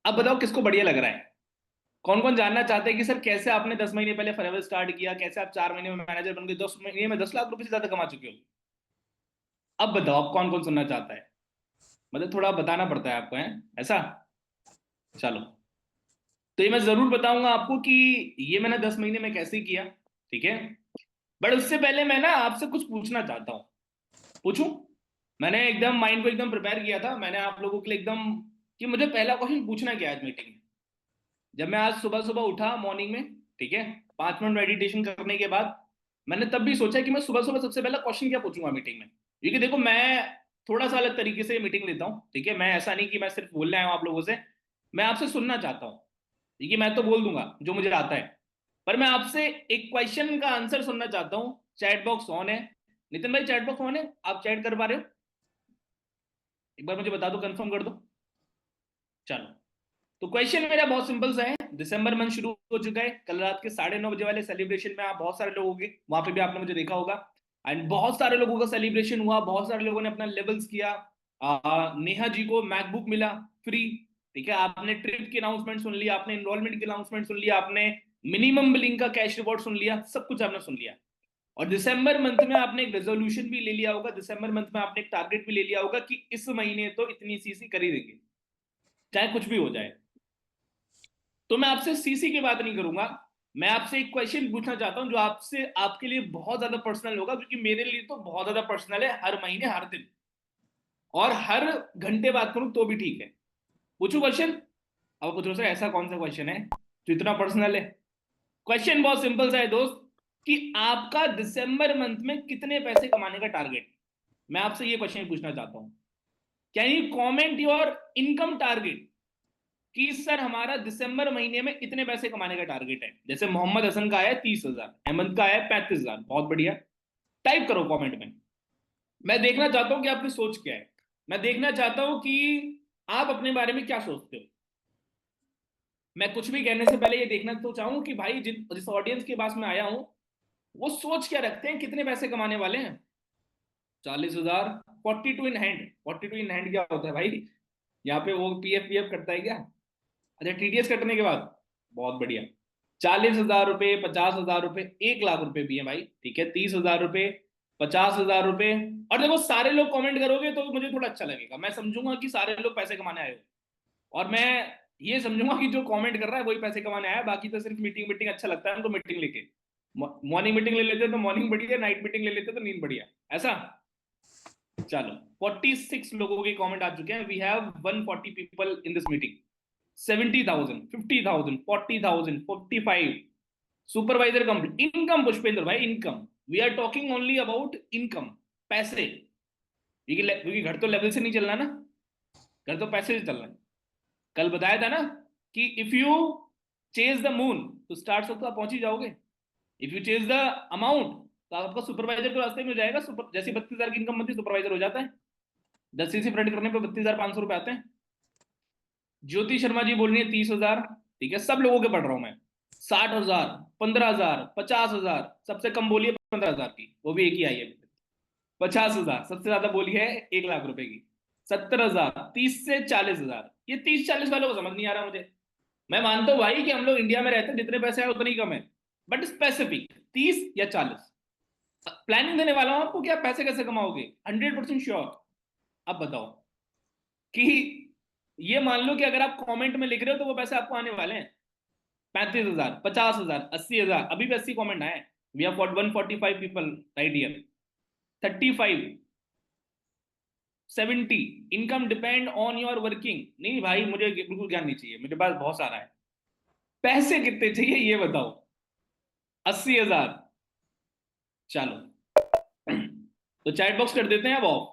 अब बताओ किसको बढ़िया लग रहा है? कौन कौन जानना चाहते हैं कि सर कैसे आपने 10 महीने पहले फॉरएवर स्टार्ट किया, कैसे आप 4 महीने में मैनेजर बन गए, 10 महीने में 10 लाख रुपए से ज्यादा कमा चुके हो? अब बताओ आप कौन कौन सुनना चाहता है? मतलब थोड़ा बताना पड़ता है आपको, है ऐसा? चलो, तो ये मैं जरूर बताऊंगा आपको कि ये मैंने 10 महीने में कैसे किया। ठीक है, बट उससे पहले मैं ना आपसे कुछ पूछना चाहता हूँ। पूछूं? मैंने एकदम माइंड को एकदम प्रिपेयर किया था मैंने आप लोगों के लिए एकदम, कि मुझे पहला क्वेश्चन पूछना क्या है आज मीटिंग में। जब मैं आज सुबह सुबह उठा मॉर्निंग में, ठीक है, 5 मिनट मेडिटेशन करने के बाद, मैंने तब भी सोचा कि मैं सुबह सुबह सबसे पहला क्वेश्चन क्या पूछूंगा मीटिंग में। क्योंकि देखो मैं थोड़ा सा अलग तरीके से मीटिंग लेता हूँ, ठीक है, मैं ऐसा नहीं कि मैं सिर्फ बोलने आया हूँ आप लोगों से, मैं आपसे सुनना चाहता हूँ। ठीक है, मैं तो बोल दूंगा जो मुझे आता है, पर मैं आपसे एक क्वेश्चन का आंसर सुनना चाहता हूँ। चैट बॉक्स ऑन है? नितिन भाई चैट बॉक्स ऑन है? आप चैट कर पा रहे हो? एक बार मुझे बता दो, कंफर्म कर दो। चलो, तो क्वेश्चन मेरा बहुत सिंपल सा है। दिसंबर मंथ शुरू हो चुका है, कल रात के 9:30 बजे वाले सेलिब्रेशन में आप बहुत सारे लोग होंगे, वहां पे भी आपने मुझे देखा होगा। एंड बहुत सारे लोगों का सेलिब्रेशन हुआ, बहुत सारे लोगों ने अपना लेवल्स किया। नेहा जी को मैकबुक मिला फ्री। ठीक है, आपने ट्रिप की अनाउंसमेंट सुन लिया, आपने एनरोलमेंट की अनाउंसमेंट सुन लिया, आपने मिनिमम बिलिंग का कैश रिवॉर्ड सुन लिया, सब कुछ आपने सुन लिया। और दिसंबर मंथ में आपने एक रेजोल्यूशन भी ले लिया होगा, दिसंबर मंथ में आपने एक टारगेट भी ले लिया होगा कि इस महीने तो इतनी सीसी कर ही देंगे, चाहे कुछ भी हो जाए। तो मैं आपसे सीसी की बात नहीं करूंगा, मैं आपसे एक क्वेश्चन पूछना चाहता हूं जो आपसे आपके लिए बहुत ज्यादा पर्सनल होगा, क्योंकि मेरे लिए तो बहुत ज्यादा पर्सनल है, हर महीने हर दिन और हर घंटे बात करूं तो भी ठीक है। पूछू क्वेश्चन? अब पूछो सर ऐसा कौन सा क्वेश्चन है जो इतना पर्सनल है? क्वेश्चन बहुत सिंपल सा है दोस्त, कि आपका दिसंबर मंथ में कितने पैसे कमाने का टारगेट। मैं आपसे ये क्वेश्चन पूछना चाहता हूं, can you comment your income target, कि सर हमारा दिसंबर महीने में इतने पैसे कमाने का टारगेट है। जैसे मोहम्मद हसन का है 30,000, हेमंत का है 35,000, बहुत बढ़िया। टाइप करो कमेंट में, मैं देखना चाहता हूं कि आपकी सोच क्या है, मैं देखना चाहता हूं कि आप अपने बारे में क्या सोचते हो। मैं कुछ भी कहने से पहले ये देखना तो चाहूँ कि भाई जिस ऑडियंस के पास मैं आया हूं वो सोच क्या रखते हैं, कितने पैसे कमाने वाले हैं। 40,000, 42 इन हैंड। 42 इन हैंड क्या होता है भाई? यहाँ पे वो पीएफ पीएफ कटता है क्या? अच्छा, टीडीएस कटने के बाद, बहुत बढ़िया। 40,000 रुपए, 50,000 रुपए, 1 लाख रुपए भी है भाई, ठीक है, 30,000 रुपए, 50,000 रुपए। और देखो सारे लोग कमेंट करोगे तो मुझे थोड़ा अच्छा लगेगा, मैं समझूंगा कि सारे लोग पैसे कमाने आए हो, और मैं ये समझूंगा कि जो कमेंट कर रहा है वही पैसे कमाने आया है, बाकी तो सिर्फ मीटिंग मीटिंग अच्छा लगता है उनको मीटिंग लेके। मॉर्निंग मीटिंग ले लेते तो मॉर्निंग बढ़िया, नाइट मीटिंग ले लेते तो नींद बढ़िया, ऐसा। चलो, 46 लोगों के कमेंट आ चुके हैं, we have 140 people in this meeting. 70,000, 50,000, 40,000, 45। Supervisor complete. Income Pushpendra भाई, income, we are talking only about income, पैसे। क्योंकि घर तो लेवल से नहीं चलना ना, घर तो पैसे से चलना है। कल बताया था ना कि if you chase the moon तो स्टार्स तक तो आप पहुंच ही जाओगे। If you chase the amount तो आपका सुपरवाइजर के रास्ते में हो जाएगा। जैसे 32,000 की इनकम बनती सुपरवाइजर हो जाता है, 10 फ्रंट करने पे 32,500 रुपए आते हैं। ज्योति शर्मा जी बोल रही है 30,000। ठीक है, सब लोगों के पढ़ रहा हूं मैं। 60,000, 15,000, 50,000, सबसे कम बोली है 15,000 की, वो भी एक ही आई है। 50,000 सबसे ज्यादा बोली है, 1 लाख रुपए की। 70,000, 30 से 40,000, ये 30-40 वालों को समझ नहीं आ रहा मुझे। मैं मानता हूं भाई कि हम लोग इंडिया में रहते हैं, जितने पैसे हैं उतने ही कम है, बट स्पेसिफिक 30 या 40। प्लानिंग देने वाला हूं आपको कि आप पैसे कैसे कमाओगे, 100% श्योर। अब बताओ कि ये मान लो कि अगर आप कमेंट में लिख रहे हो तो वो पैसे आपको आने वाले हैं। 35,000, 50,000, 80,000, अभी भी 80 कमेंट आए। We have 145 people right here. 35, 70, income depend on your working. नहीं भाई, मुझे बिल्कुल ज्ञान नहीं चाहिए, मेरे पास बहुत सारा है। पैसे कितने चाहिए ये बताओ? 80,000। चलो, तो चैट बॉक्स कर देते हैं अब ऑफ।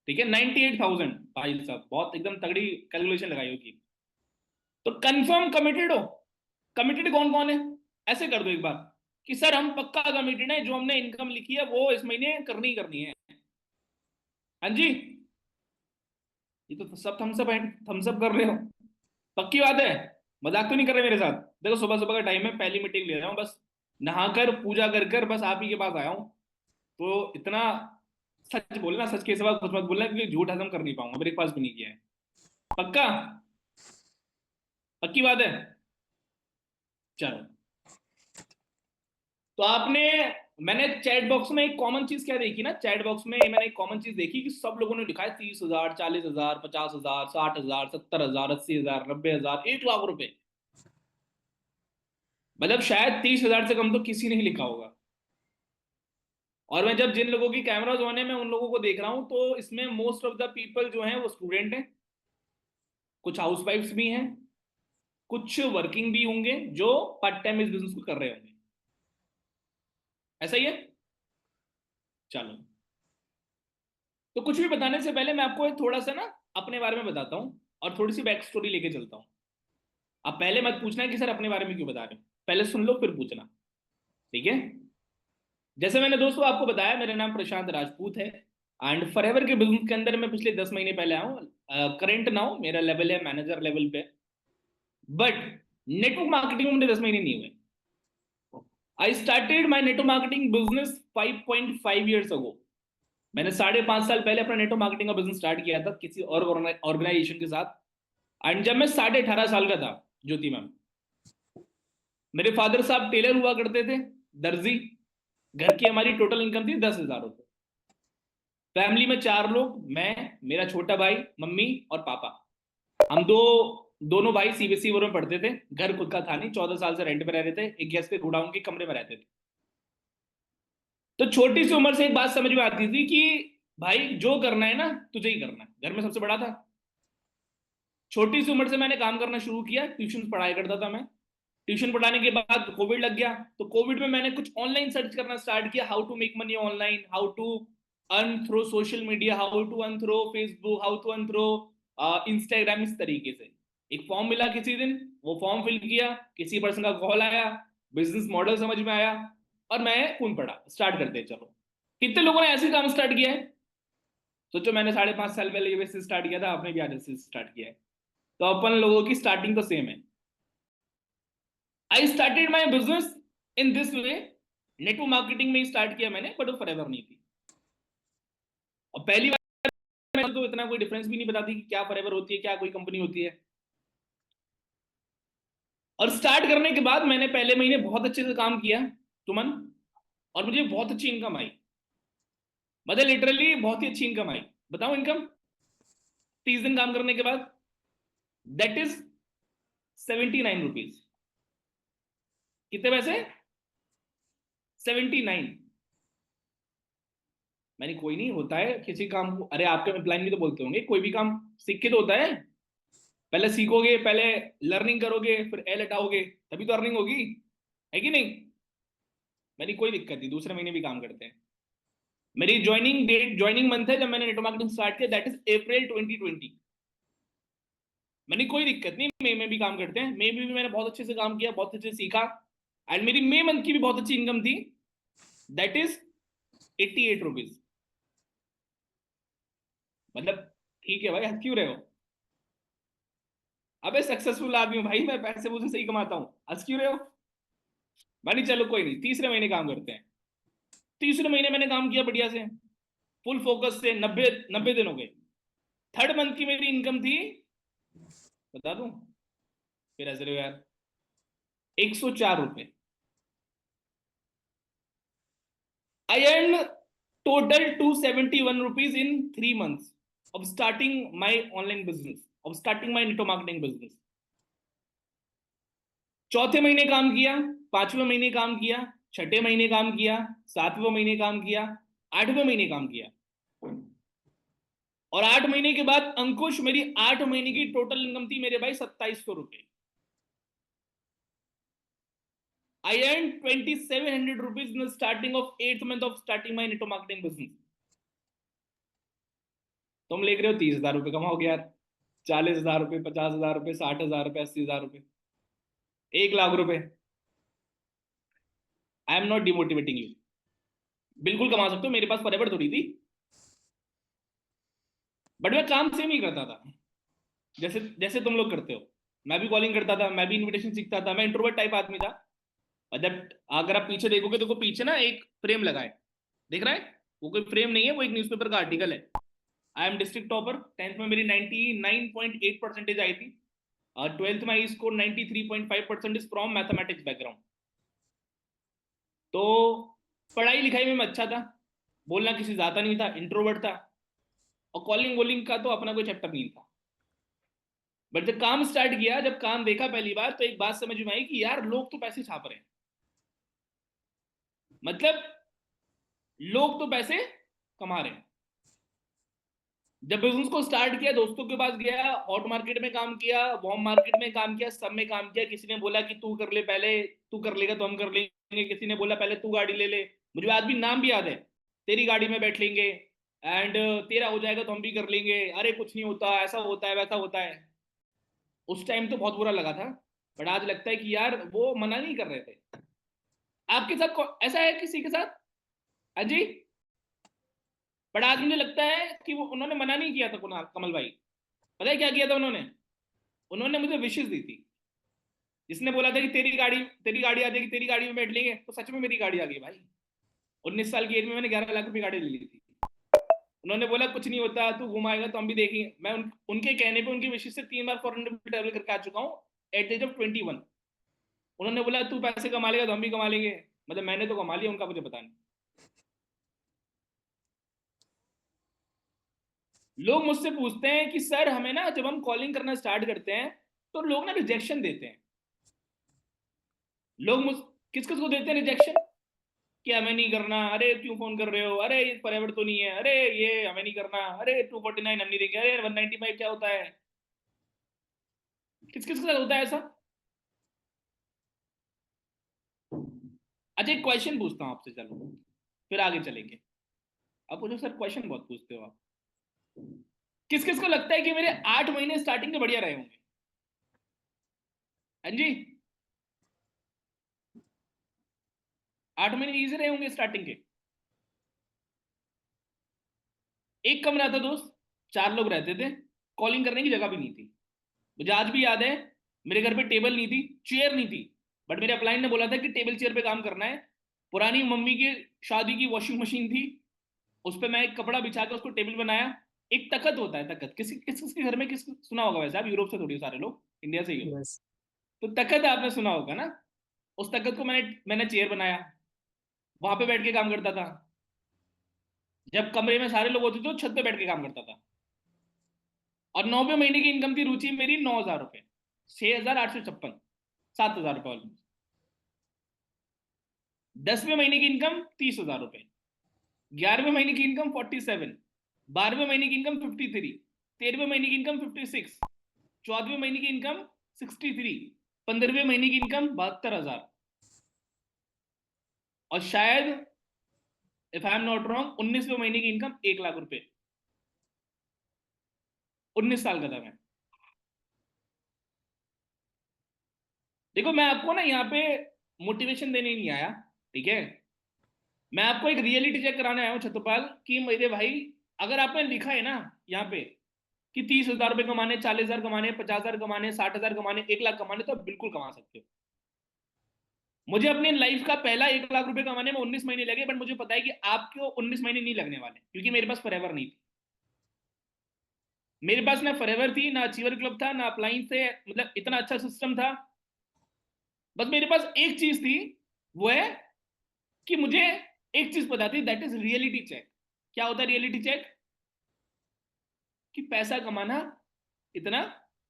ठीक है, 98,000। भाई साहब बहुत एकदम तगड़ी कैलकुलेशन लगाई होगी। तो कंफर्म कमिटेड हो? कमिटेड कौन कौन है? ऐसे कर दो एक बार कि सर हम पक्का कमिटेड है, जो हमने इनकम लिखी है वो इस महीने करनी ही करनी है। हाँ जी, ये तो सब थम्सअप है, थम्सअप कर रहे हो। पक्की बात है? मजाक तो नहीं कर रहे मेरे साथ? देखो सुबह सुबह का टाइम है, पहली मीटिंग ले रहा हूँ बस, नहाकर पूजा कर कर बस आप ही के पास आया हूँ। तो इतना सच बोलना, सच के सिवा कुछ मत बोलना, क्योंकि झूठ हजम कर नहीं पाऊंगा, ब्रेकफास्ट भी नहीं किया है। पक्का? पक्की बात है? चलो, तो आपने, मैंने चैट बॉक्स में एक कॉमन चीज क्या देखी ना, चैट बॉक्स में मैंने एक कॉमन चीज देखी कि सब लोगों ने लिखा है 30,000, 40,000, 50,000, 60,000, 70,000, 80,000, 90,000, 1 लाख रुपए। मतलब शायद 30,000 से कम तो किसी ने ही लिखा होगा। और मैं जब जिन लोगों की कैमराज ऑन है मैं उन लोगों को देख रहा हूं, तो इसमें मोस्ट ऑफ द पीपल जो हैं वो स्टूडेंट हैं, कुछ हाउसवाइफ्स भी हैं, कुछ वर्किंग भी होंगे जो पार्ट टाइम इस बिजनेस को कर रहे होंगे। ऐसा ही है? चलो, तो कुछ भी बताने से पहले मैं आपको एक थोड़ा सा ना अपने बारे में बताता हूं और थोड़ी सी बैक स्टोरी लेके चलता हूं। अब पहले मत पूछना कि सर अपने बारे में क्यों बता रहे हो, पहले सुन लो फिर पूछना। ठीक है? जैसे मैंने दोस्तों आपको बताया, मेरा नाम प्रशांत राजपूत है एंड फॉरएवर के बिजनेस के अंदर मैं पिछले 10 महीने पहले आया हूँ। करंट नाउ मेरा लेवल है मैनेजर लेवल पे। बट नेटवर्क मार्केटिंग में मुझे 10 महीने नहीं हुए। I started my network marketing business 5.5 years अगो। मैंने 5.5 साल पहले अपना नेटवर्क मार्केटिंग का बिजनेस स्टार्ट किया था किसी और ऑर्गेनाइजेशन के साथ। एंड जब मैं 18.5 साल का था, ज्योति मैम, मेरे फादर साहब टेलर हुआ करते थे, दर्जी। घर की हमारी टोटल इनकम थी 10,000 रुपये। फैमिली में 4 लोग, मैं, मेरा छोटा भाई, मम्मी और पापा। हम दोनों भाई सीबीएसई बोर्ड में पढ़ते थे। घर खुद का था नहीं, 14 साल से रेंट पे रह रहे थे, एक गेस्ट के गोडाउन के कमरे में रहते थे। तो छोटी सी उम्र से एक बात समझ में आती थी कि भाई जो करना है ना तुझे ही करना है। घर में सबसे बड़ा था। छोटी सी उम्र से मैंने काम करना शुरू किया, ट्यूशन पढ़ाया करता था मैं। ट्यूशन पढ़ाने के बाद कोविड लग गया, तो कोविड में मैंने कुछ ऑनलाइन सर्च करना स्टार्ट किया, how to make money online, how to earn through social media, how to earn through Facebook, how to earn through Instagram. इस तरीके से एक फॉर्म मिला किसी दिन, वो फॉर्म फिल किया, किसी पर्सन का कॉल आया, बिजनेस मॉडल समझ में आया और मैं खून पड़ा, स्टार्ट करते चलो। कितने लोगों ने ऐसे काम स्टार्ट किया है? सोचो, मैंने 5.5 साल पहले ये बिजनेस स्टार्ट किया था, आपने भी आज से स्टार्ट किया है। तो अपन लोगों की स्टार्टिंग तो सेम है। I started my business in this way. Network marketing में ही स्टार्ट किया मैंने, बट वो फॉरएवर नहीं थी। और पहली बार मैं तो इतना कोई डिफरेंस भी नहीं बताती कि क्या फॉरएवर होती है, क्या कोई कंपनी होती है। और स्टार्ट करने के बाद मैंने पहले महीने बहुत अच्छे से काम किया, तुमन, और मुझे बहुत अच्छी इनकम आई। मतलब लिटरली बहुत ही अच्छी इनकम आई। बताओ इनकम 30 दिन काम करने के बाद, दैट इज 79 रुपीज। कितने पैसे? 79। मैंने कोई नहीं, होता है किसी काम को, अरे आपके एम्प्लॉय भी तो बोलते होंगे कोई भी काम सीख के तो होता है। पहले सीखोगे, पहले लर्निंग करोगे, फिर एल हटाओगे, तभी तो अर्निंग होगी, है कि नहीं? मेरी कोई दिक्कत नहीं, दूसरे महीने भी काम करते हैं। मेरी ज्वाइनिंग डेट, ज्वाइनिंग मंथ है जब मैंने नेटवर्क मार्केटिंग स्टार्ट किया, दैट इज अप्रैल 2020। मैंने कोई दिक्कत नहीं, मई में भी काम करते हैं। मई में भी मैंने बहुत अच्छे से काम किया, बहुत अच्छे से सीखा एंड मेरी मई मंथ की भी बहुत अच्छी इनकम थी, दैट इज 88 रुपीज। मतलब ठीक है भाई, हंस क्यों रहे हो? अबे सक्सेसफुल आदमी हूं भाई मैं, पैसे मुझे सही कमाता हूं, हंस क्यों रहे हो? भाई चलो कोई नहीं, तीसरे महीने काम करते हैं। तीसरे महीने मैंने काम किया बढ़िया से, फुल फोकस से, 90 दिन हो गए। थर्ड मंथ की मेरी इनकम थी, बता दूं? फिर हंस रहे हो यार, 104 रुपए। आई earned total 271 rupees in 3 months of starting my online business, of starting my network marketing business। चौथे महीने काम किया, पांचवें महीने काम किया, छठे महीने काम किया, सातवें महीने काम किया, आठवें महीने काम किया। और 8 महीने के बाद अंकुश, मेरी 8 महीने की टोटल इनकम थी मेरे भाई 2700 रुपए। आई earned 2700 rupees in the starting of 8th month of starting my network marketing business। तुम लेख रहे हो 30,000 रुपए कमाओगे यार, 40,000 रुपए, 50,000 रुपए, 60,000 रुपए, 80,000 रुपए, 1 लाख रुपए। आई एम नॉट डिमोटिवेटिंग यू, बिल्कुल कमा सकते हो, मेरे पास फॉरएवर थोड़ी थी। बट मैं काम सेम ही करता था, जैसे जैसे तुम लोग करते हो। मैं भी कॉलिंग करता था, मैं भी इनविटेशन सीखता था, मैं इंट्रोवर्ट टाइप आदमी था। मतलब अगर आप पीछे देखोगे तो पीछे ना एक फ्रेम लगा है, देख रहा है? वो कोई फ्रेम नहीं है, वो एक न्यूज़पेपर का आर्टिकल है। I am district topper, 10th में मेरी 99.8 परसेंटेज आई थी। ट्वेल्थ में I score 93.5% from mathematics background. तो पढ़ाई लिखाई में मैं अच्छा था, बोलना किसी से आता नहीं था, इंट्रोवर्ट था, और कॉलिंग वॉलिंग का तो अपना कोई चैप्टर नहीं था। बट जब काम स्टार्ट किया, जब काम देखा पहली बार, तो एक बात समझ में आई कि यार लोग तो पैसे छाप रहे हैं। मतलब लोग तो पैसे कमा रहे हैं। जब बिजनेस को स्टार्ट किया, दोस्तों के पास गया, हॉट मार्केट में काम किया, वॉर्म मार्केट में काम किया, सब में काम किया। किसी ने बोला कि तू कर ले पहले, तू कर लेगा तो हम कर लेंगे। किसी ने बोला पहले तू गाड़ी ले ले, मुझे आज भी नाम भी याद है, तेरी गाड़ी में बैठ लेंगे, एंड तेरा हो जाएगा तो हम भी कर लेंगे, अरे कुछ नहीं होता, ऐसा होता है वैसा होता है। उस टाइम तो बहुत बुरा लगा था, बट आज लगता है कि यार वो मना नहीं कर रहे थे। आपके साथ ऐसा है किसी के साथ? अजी, बट आज मुझे लगता है कि वो उन्होंने मना नहीं किया था, कुणाल कमल भाई। पता है क्या किया था उन्होंने? उन्होंने मुझे विशेष दी थी। जिसने बोला था कि तेरी गाड़ी आ जाएगी, तेरी गाड़ी में बैठ लेंगे, तो सच में मेरी गाड़ी आ गई भाई। 19 साल की एज में मैंने 11 लाख रुपए गाड़ी ले ली थी। उन्होंने बोला कुछ नहीं होता, तू घुमाएगा तो हम भी देखेंगे। मैं उनके कहने पे, उनकी विशेष से 3 बार फॉरेन ट्रैवल करके आ चुका हूँ एट द एज ऑफ 21। उन्होंने बोला तू पैसे कमा लेगा तो हम भी कमा लेंगे। मतलब मैंने तो कमा लिया, उनका मुझे पता नहीं। लोग मुझसे पूछते हैं कि सर हमें ना, जब हम कॉलिंग करना स्टार्ट करते हैं तो लोग ना रिजेक्शन देते हैं। लोग मुझ किस किस को देते हैं रिजेक्शन? कि हमें नहीं करना, अरे क्यों फोन कर रहे हो, अरे ये फॉरएवर तो नहीं है, अरे ये हमें नहीं करना, अरे 249 हम नहीं देंगे, अरे 195 क्या होता है। किस किस के साथ होता है ऐसा? अच्छा, एक क्वेश्चन पूछता हूँ आपसे, चलो फिर आगे चलेंगे। आप पूछो सर, क्वेश्चन बहुत पूछते हो आप। किस किस को लगता है कि मेरे 8 महीने स्टार्टिंग के बढ़िया रहे होंगे? हाँ जी, 8 महीने इजी रहे होंगे स्टार्टिंग के। एक कमरा था दोस्त, 4 लोग रहते थे, कॉलिंग करने की जगह भी नहीं थी। मुझे आज भी याद है, मेरे घर पे टेबल नहीं थी, चेयर नहीं थी, बट मेरे अपलाइन ने बोला था कि टेबल चेयर पे काम करना है। पुरानी मम्मी की शादी की वॉशिंग मशीन थी, उस पर मैं एक कपड़ा बिछा के उसको टेबल बनाया। एक तखत होता है, तखत किसी किस किसके घर में, किस सुना होगा वैसे, आप यूरोप से थोड़ी हो, सारे लोग इंडिया से ही हो। यस। तो तखत आपने सुना होगा ना। उस तखत को मैंने मैंने चेयर बनाया, वहां पे बैठ के काम करता था। जब कमरे में सारे लोग होते थे तो छत पे बैठ के काम करता था। और 9वें महीने की इनकम थी रुचि मेरी 9,000 रुपये, 6,856, 7,000 रुपये ऑलमोस्ट। 10वें महीने की इनकम 30,000 रुपये, 11वें महीने की इनकम 47, 12वें महीने की इनकम 53, 13वें महीने की इनकम 56, 14वें महीने की इनकम 63, 15वें महीने की इनकम 72,000, और शायद if I am not wrong 19वें महीने की इनकम 1 लाख रुपए। 19 साल का था मैं। देखो मैं आपको ना यहाँ पे मोटिवेशन देने नहीं आया, ठीक है? मैं आपको एक रियलिटी चेक कराने आया हूँ छत्रपाल, कि मेरे भाई, अगर आपने लिखा है ना यहाँ पे कि 30,000 रुपये कमाने, 40,000 कमाने, 50,000 कमाने, 60,000 कमाने, 1 लाख कमाने, तो आप बिल्कुल कमा सकते हो। मुझे अपनी लाइफ का पहला 1 लाख रुपए कमाने में 19 महीने लगे, बट मुझे पता है कि आपको 19 महीने नहीं लगने वाले, क्योंकि मेरे पास फॉरएवर नहीं थी। मेरे पास ना फॉरएवर थी, ना अचीवर क्लब था, ना अपलाइन से, मतलब इतना अच्छा सिस्टम था। बस मेरे पास एक चीज थी, वो है कि मुझे एक चीज पता थी, दैट इज रियलिटी चेक। क्या होता है रियलिटी चेक? कि पैसा कमाना इतना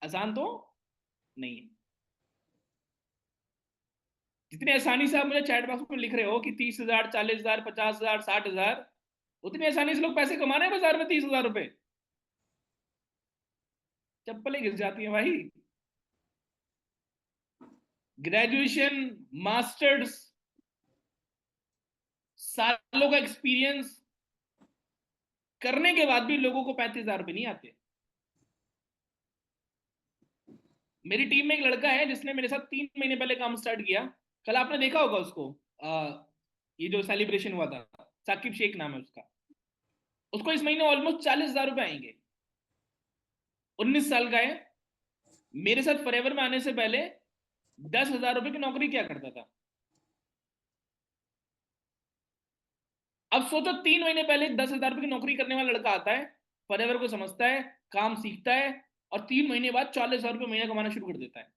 आसान तो नहीं है। जितनी आसानी से आप मुझे चैट बॉक्स में लिख रहे हो कि 30,000, 40,000, 50,000, 60,000, उतनी आसानी से लोग पैसे कमा रहे हैं बाजार में 30,000 रुपए। चप्पलें घिस जाती हैं भाई। ग्रेजुएशन, मास्टर्स, सालों का एक्सपीरियंस करने के बाद भी लोगों को 35,000 रुपए नहीं आते। मेरी टीम में एक लड़का है जिसने मेरे साथ 3 महीने पहले काम स्टार्ट किया। कल आपने देखा होगा उसको, ये जो सेलिब्रेशन हुआ था, साकिब शेख नाम है उसका। उसको इस महीने ऑलमोस्ट 40,000 रुपए आएंगे। 19 साल का है। मेरे साथ फॉरएवर में आने से पहले 10,000 रुपए की नौकरी क्या करता था। अब सोचो, 3 महीने पहले 10,000 रुपए की नौकरी करने वाला लड़का आता है, फॉरएवर को समझता है, काम सीखता है, और 3 महीने बाद 40,000 रुपये महीना कमाना शुरू कर देता है।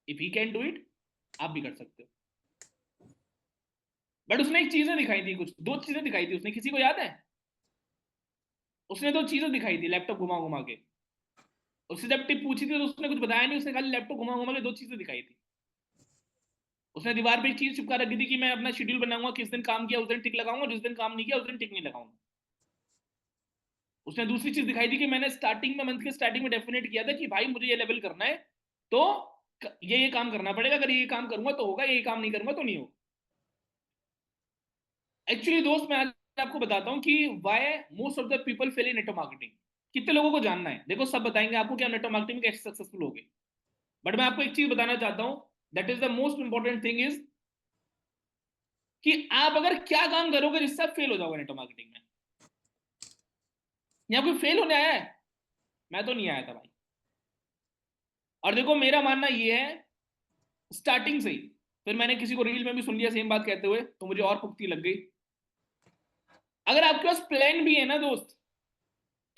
If he can do it, आप भी कर सकते हो। बट उसने एक चीजें दिखाई थी, कुछ दो चीजें दिखाई थी उसने, किसी को याद है? उसने दो चीजें दिखाई थी लैपटॉप घुमा घुमा के। उससे जब टिप पूछी थी तो उसने कुछ बताया नहीं, उसने खाली लैपटॉप घुमा घुमा के दो चीजें दिखाई थी। उसने दीवार पे एक चीज चिपका रखी थी कि मैं अपना शेड्यूल बनाऊंगा, किस दिन काम किया उस दिन टिक लगाऊंगा, जिस दिन काम नहीं किया उस दिन टिक नहीं लगाऊंगा। उसने दूसरी चीज दिखाई थी कि मैंने स्टार्टिंग में, मंथ के स्टार्टिंग में डेफिनेट किया था कि भाई मुझे ये लेवल करना है, तो ये काम करना पड़ेगा, अगर ये काम करूंगा तो होगा, ये काम नहीं करूंगा तो नहीं होगा। एक्चुअली दोस्त, मैं आज आपको बताता हूं कि why most of the people fail in network marketing. कितने लोगों को जानना है? देखो सब बताएंगे आपको कि आप नेटवर्क मार्केटिंग में कैसे सक्सेसफुल हो गए, बट मैं आपको एक चीज बताना चाहता हूं, that is the most important thing is कि आप अगर क्या काम करोगे जिससे आप फेल हो जाओगे नेटवर्क मार्केटिंग में। यहाँ कोई फेल होने आया है? मैं तो नहीं आया था भाई। और देखो मेरा मानना ये है, स्टार्टिंग से ही, फिर मैंने किसी को रील में भी सुन लिया सेम बात कहते हुए, तो मुझे और पुख्ती लग गई। अगर आपके पास प्लान भी है ना दोस्त,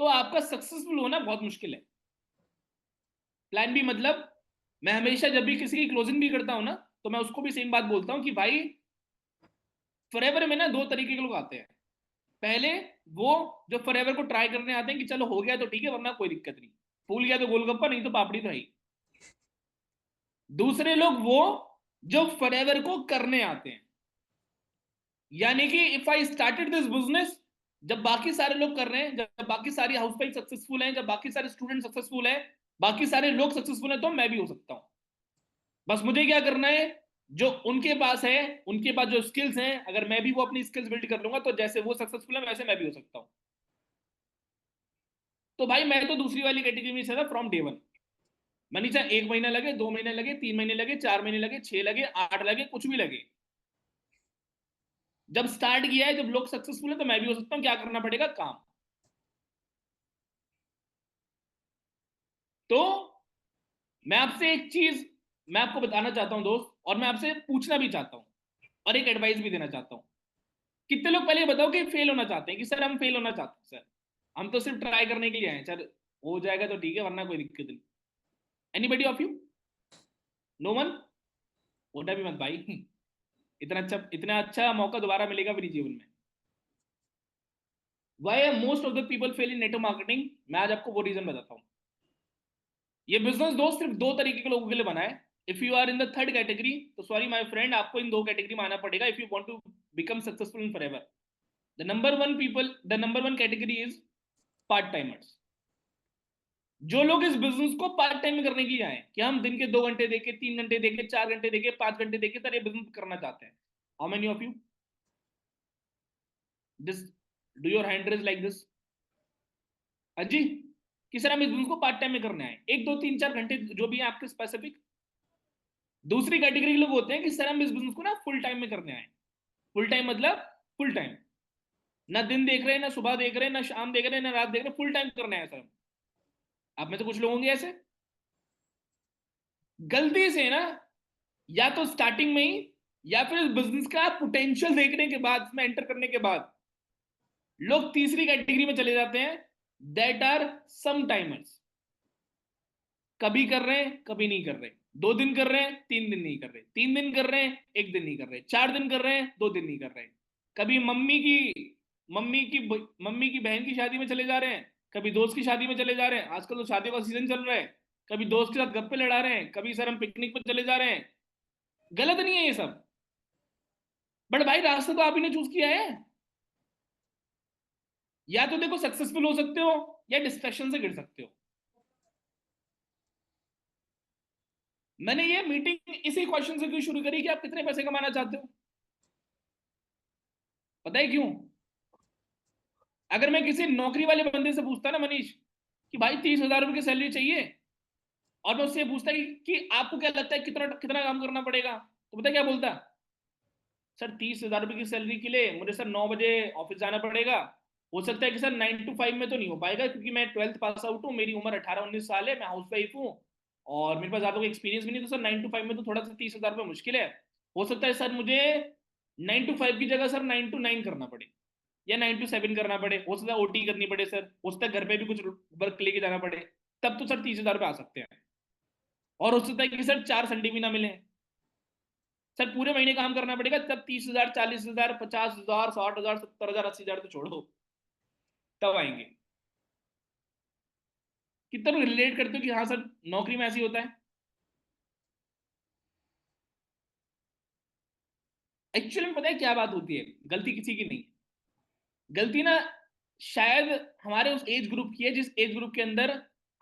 तो आपका सक्सेसफुल होना बहुत मुश्किल है। प्लान भी मतलब, मैं हमेशा जब भी किसी की क्लोजिंग भी करता हूं ना, तो मैं उसको भी सेम बात बोलता हूं कि भाई फॉरएवर में ना दो तरीके के लोग आते हैं। पहले वो जो फॉरएवर को ट्राई करने आते हैं कि चलो हो गया तो ठीक है, वरना कोई दिक्कत नहीं, फूल गया तो गोलगप्पा, नहीं तो पापड़ी तो है ही। दूसरे लोग वो जो फॉरएवर को करने आते हैं, यानी कि if I started this business, जब बाकी सारे लोग कर रहे हैं, जब बाकी सारी हाउस वाइफ सक्सेसफुल हैं, जब बाकी सारे स्टूडेंट सक्सेसफुल हैं, बाकी सारे लोग सक्सेसफुल हैं, तो मैं भी हो सकता हूं। बस मुझे क्या करना है, जो उनके पास है, उनके पास जो स्किल्स हैं, अगर मैं भी वो अपनी स्किल्स बिल्ड कर लूंगा, तो जैसे वो सक्सेसफुल है वैसे मैं भी हो सकता हूं। तो भाई मैं तो दूसरी वाली कैटेगरी में से था फ्रॉम डे वन। मनीषा 1 महीना लगे, 2 महीने लगे, 3 महीने लगे, 4 महीने लगे, 6 लगे, 8 लगे, कुछ भी लगे, जब स्टार्ट किया है, जब लोग सक्सेसफुल है, तो मैं भी हो सकता हूं। क्या करना पड़ेगा? काम। तो मैं आपसे एक चीज मैं आपको बताना चाहता हूं दोस्त, और मैं आपसे पूछना भी चाहता हूं, और एक एडवाइस भी देना चाहता हूं। कितने लोग पहले बताओ कि फेल होना चाहते हैं, कि सर हम फेल होना चाहते हैं, सर हम तो सिर्फ ट्राई करने के लिए आए, सर हो जाएगा तो ठीक है, वरना कोई दिक्कत नहीं। Anybody of you? No one? होना भी मत भाई। इतना अच्छा मौका दोबारा मिलेगा भी नहीं जीवन में। Why most of the people fail in network marketing, मैं आज आपको वो रीजन बताता हूँ। ये बिजनेस दोस्त सिर्फ दो तरीके के लोगों के लिए बना है। If you are in the third category, तो सॉरी माय फ्रेंड, आपको इन दो कैटेगरी में आना पड़ेगा if you want to become successful in forever. The number one category is part timers. जो लोग इस बिजनेस को पार्ट टाइम में करने के लिए आए, कि हम दिन के 2 घंटे देके, 3 घंटे देके, 4 घंटे देके, 5 घंटे देके सर ये बिजनेस करना चाहते हैं। How many of you? This, do your hand raise like this? हाँ जी, कि सर हम इस बिजनेस को पार्ट टाइम में करने आए, 1 2 3 4 घंटे जो भी है आपके स्पेसिफिक। दूसरी कैटेगरी के लोग होते हैं कि सर हम इस बिजनेस को ना फुल टाइम में करने आए। फुल टाइम मतलब फुल टाइम, ना दिन देख रहे हैं, ना सुबह देख रहे हैं, ना शाम देख रहे हैं, ना रात देख रहे हैं, फुल टाइम करने आए सर। आप में तो कुछ लोग होंगे ऐसे। गलती से ना, या तो स्टार्टिंग में ही, या फिर इस बिजनेस का पोटेंशियल देखने के बाद, इसमें एंटर करने के बाद, लोग तीसरी कैटेगरी में चले जाते हैं, दैट आर सम टाइमर्स। कभी कर रहे हैं, कभी नहीं कर रहे, 2 दिन कर रहे हैं, 3 दिन नहीं कर रहे, 3 दिन कर रहे हैं, 1 दिन नहीं कर रहे, 4 दिन कर रहे हैं, 2 दिन नहीं कर रहे। कभी मम्मी की बहन की शादी में चले जा रहे हैं, कभी दोस्त की शादी में चले जा रहे हैं, आजकल तो शादियों का सीजन चल रहा है, कभी दोस्त के साथ गप्पे लड़ा रहे हैं, कभी सर हम पिकनिक पर चले जा रहे हैं। गलत नहीं है ये सब, बट भाई रास्ता तो आप ही ने चूज किया है। या तो देखो सक्सेसफुल हो सकते हो, या डिस्ट्रैक्शन से गिर सकते हो। मैंने ये मीटिंग इसी क्वेश्चन से क्यों शुरू करी कि आप कितने पैसे कमाना चाहते हो? पता है क्यों? अगर मैं किसी नौकरी वाले बंदे से पूछता ना मनीष, कि भाई 30,000 रुपए की सैलरी चाहिए, और मैं उससे पूछता कि आपको क्या लगता है कितना कितना काम करना पड़ेगा, तो पता है क्या बोलता? सर 30,000 रुपए की सैलरी के लिए मुझे सर 9 बजे ऑफिस जाना पड़ेगा। हो सकता है कि सर 9 to 5 में तो नहीं हो पाएगा, क्योंकि मैं 12th पास आउट हूँ, मेरी उम्र 18 19 साल है, मैं हाउस वाइफ हूँ, और मेरे पास ज्यादा कोई एक्सपीरियंस भी नहीं, तो सर 9 to 5 में तो थोड़ा सा 30,000 रुपये मुश्किल है। हो सकता है सर मुझे 9 to 5 की जगह सर 9 to 9 करना पड़े। या 9 to 7 करना पड़े, हो सकता है ओटी करनी पड़े सर, हो सकता है घर पे भी कुछ वर्क लेके जाना पड़े, तब तो सर 30,000 रुपये आ सकते हैं। और हो सकता है कि सर 4 संडे भी ना मिले सर, पूरे महीने काम करना पड़ेगा, तब 30,000, 40,000, 50,000, 60,000, 70,000, 80,000 तो छोड़ो, तब आएंगे। कितना रिलेट करते हो कि हाँ सर नौकरी में ऐसे ही होता है? एक्चुअली में पता है क्या बात होती है, गलती किसी की नहीं, गलती ना शायद हमारे उस एज ग्रुप की है जिस एज ग्रुप के अंदर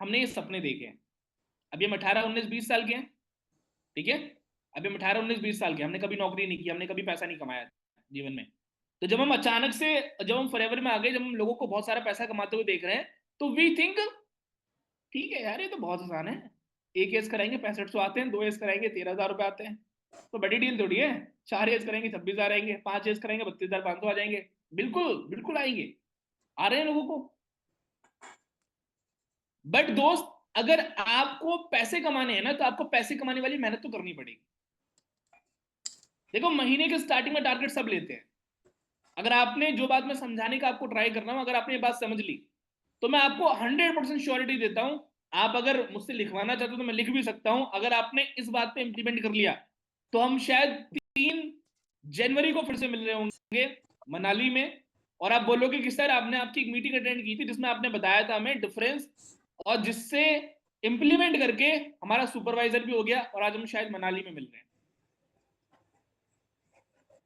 हमने ये सपने देखे हैं। अभी हम 18, 19, 20 साल के हैं, ठीक है? अभी हम 18, 19, 20 साल के, हमने कभी नौकरी नहीं की, हमने कभी पैसा नहीं कमाया जीवन में। तो जब हम अचानक से, जब हम फॉरएवर में आ गए, जब हम लोगों को बहुत सारा पैसा कमाते हुए देख रहे हैं, तो वी थिंक ठीक है यार, ये तो बहुत आसान है, एक एज कराएंगे 6500 आते हैं, 2 एज कराएंगे 13,000 रुपए आते हैं, तो बड़ी डील थोड़ी है। 4 एज करेंगे 26,000 आएंगे, 5 एज करेंगे 32,500 आ जाएंगे। बिल्कुल बिल्कुल आएंगे, आ रहे हैं लोगों को। बट दोस्त, अगर आपको पैसे कमाने हैं ना, तो आपको पैसे कमाने वाली मेहनत तो करनी पड़ेगी। देखो, महीने के स्टार्टिंग में टारगेट सब लेते हैं। अगर आपने जो बात मैं समझाने का आपको ट्राई कर रहा हूं, अगर आपने ये बात समझ ली, तो मैं आपको 100% श्योरिटी देता हूं, आप अगर मुझसे लिखवाना चाहते हो तो मैं लिख भी सकता हूं। अगर आपने इस बात पे इंप्लीमेंट कर लिया, तो हम शायद 3 जनवरी को फिर से मिल रहे होंगे मनाली में, और आप बोलोगे कि सर आपने आपकी एक मीटिंग अटेंड की थी जिसमें आपने बताया था हमें डिफरेंस, और जिससे इंप्लीमेंट करके हमारा सुपरवाइजर भी हो गया, और आज हम शायद मनाली में मिल रहे हैं।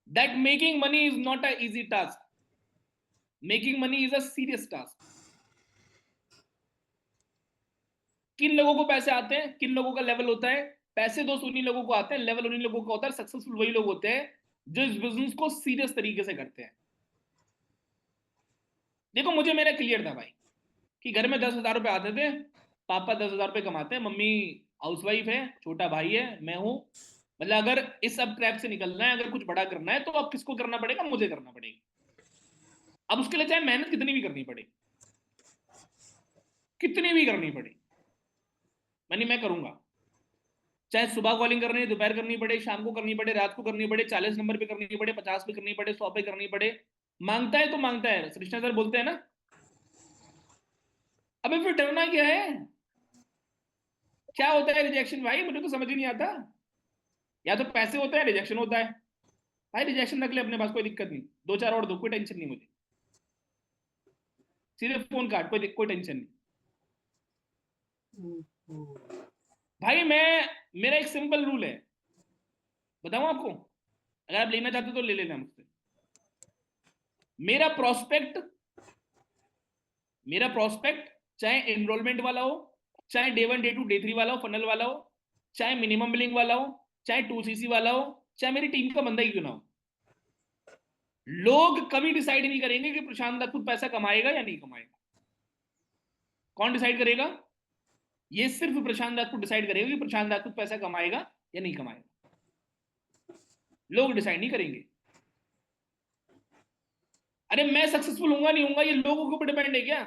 That making money is not a easy task, making money is a serious task. किन लोगों को पैसे आते हैं, किन लोगों का लेवल होता है? पैसे दोस्त उन्हीं लोगों को आते हैं, लेवल उन्हीं लोगों का होता है। सक्सेसफुल वही लोग होते हैं जो इस बिजनेस को सीरियस तरीके से करते हैं। देखो, मुझे मेरा क्लियर था भाई कि घर में 10,000 रुपए आते थे, पापा 10,000 रुपए कमाते हैं, मम्मी हाउसवाइफ है, छोटा भाई है, मैं हूं। मतलब अगर इस सब ट्रैप से निकलना है, अगर कुछ बड़ा करना है, तो अब किसको करना पड़ेगा? मुझे करना पड़ेगा। अब उसके लिए चाहे मेहनत कितनी भी करनी पड़े, कितनी भी करनी पड़े, मैं करूंगा। चाहे सुबह कॉलिंग करनी है, दोपहर करनी पड़े, शाम को करनी पड़े, रात को करनी पड़े, 40 नंबर पे करनी पड़े, 50 पे करनी पड़े, 100 पे करनी पड़े। मांगता है तो मांगता है, कृष्णा सर बोलते हैं ना। अबे फिर डरना क्या है? क्या होता है रिजेक्शन भाई? मुझे तो समझ ही नहीं आता। या तो पैसे होता है, रिजेक्शन होता है। भाई रिजेक्शन रख ले अपने पास, कोई दिक्कत नहीं, 2 4 और दो, कोई टेंशन नहीं मुझे। सीधे फोन काट, कोई टेंशन नहीं। भाई मेरा एक सिंपल रूल है, बताऊं आपको? अगर आप लेना चाहते हो तो ले लेना मुझसे। मेरा प्रोस्पेक्ट मेरा प्रोस्पेक्ट चाहे एनरोलमेंट वाला हो, चाहे डे 1 डे 2 डे 3 वाला हो, फनल वाला हो, चाहे मिनिमम बिलिंग वाला हो, चाहे 2CC वाला हो, चाहे मेरी टीम का बंदा ही क्यों ना हो, लोग कभी डिसाइड नहीं करेंगे कि प्रशांत राजपूत पैसा कमाएगा या नहीं कमाएगा। कौन डिसाइड करेगा? ये सिर्फ प्रशांत राजपूत डिसाइड करेगा कि प्रशांत राजपूत पैसा कमाएगा या नहीं कमाएगा। लोग डिसाइड नहीं करेंगे। अरे मैं सक्सेसफुल होऊंगा नहीं होऊंगा, ये लोगों के ऊपर डिपेंड है क्या?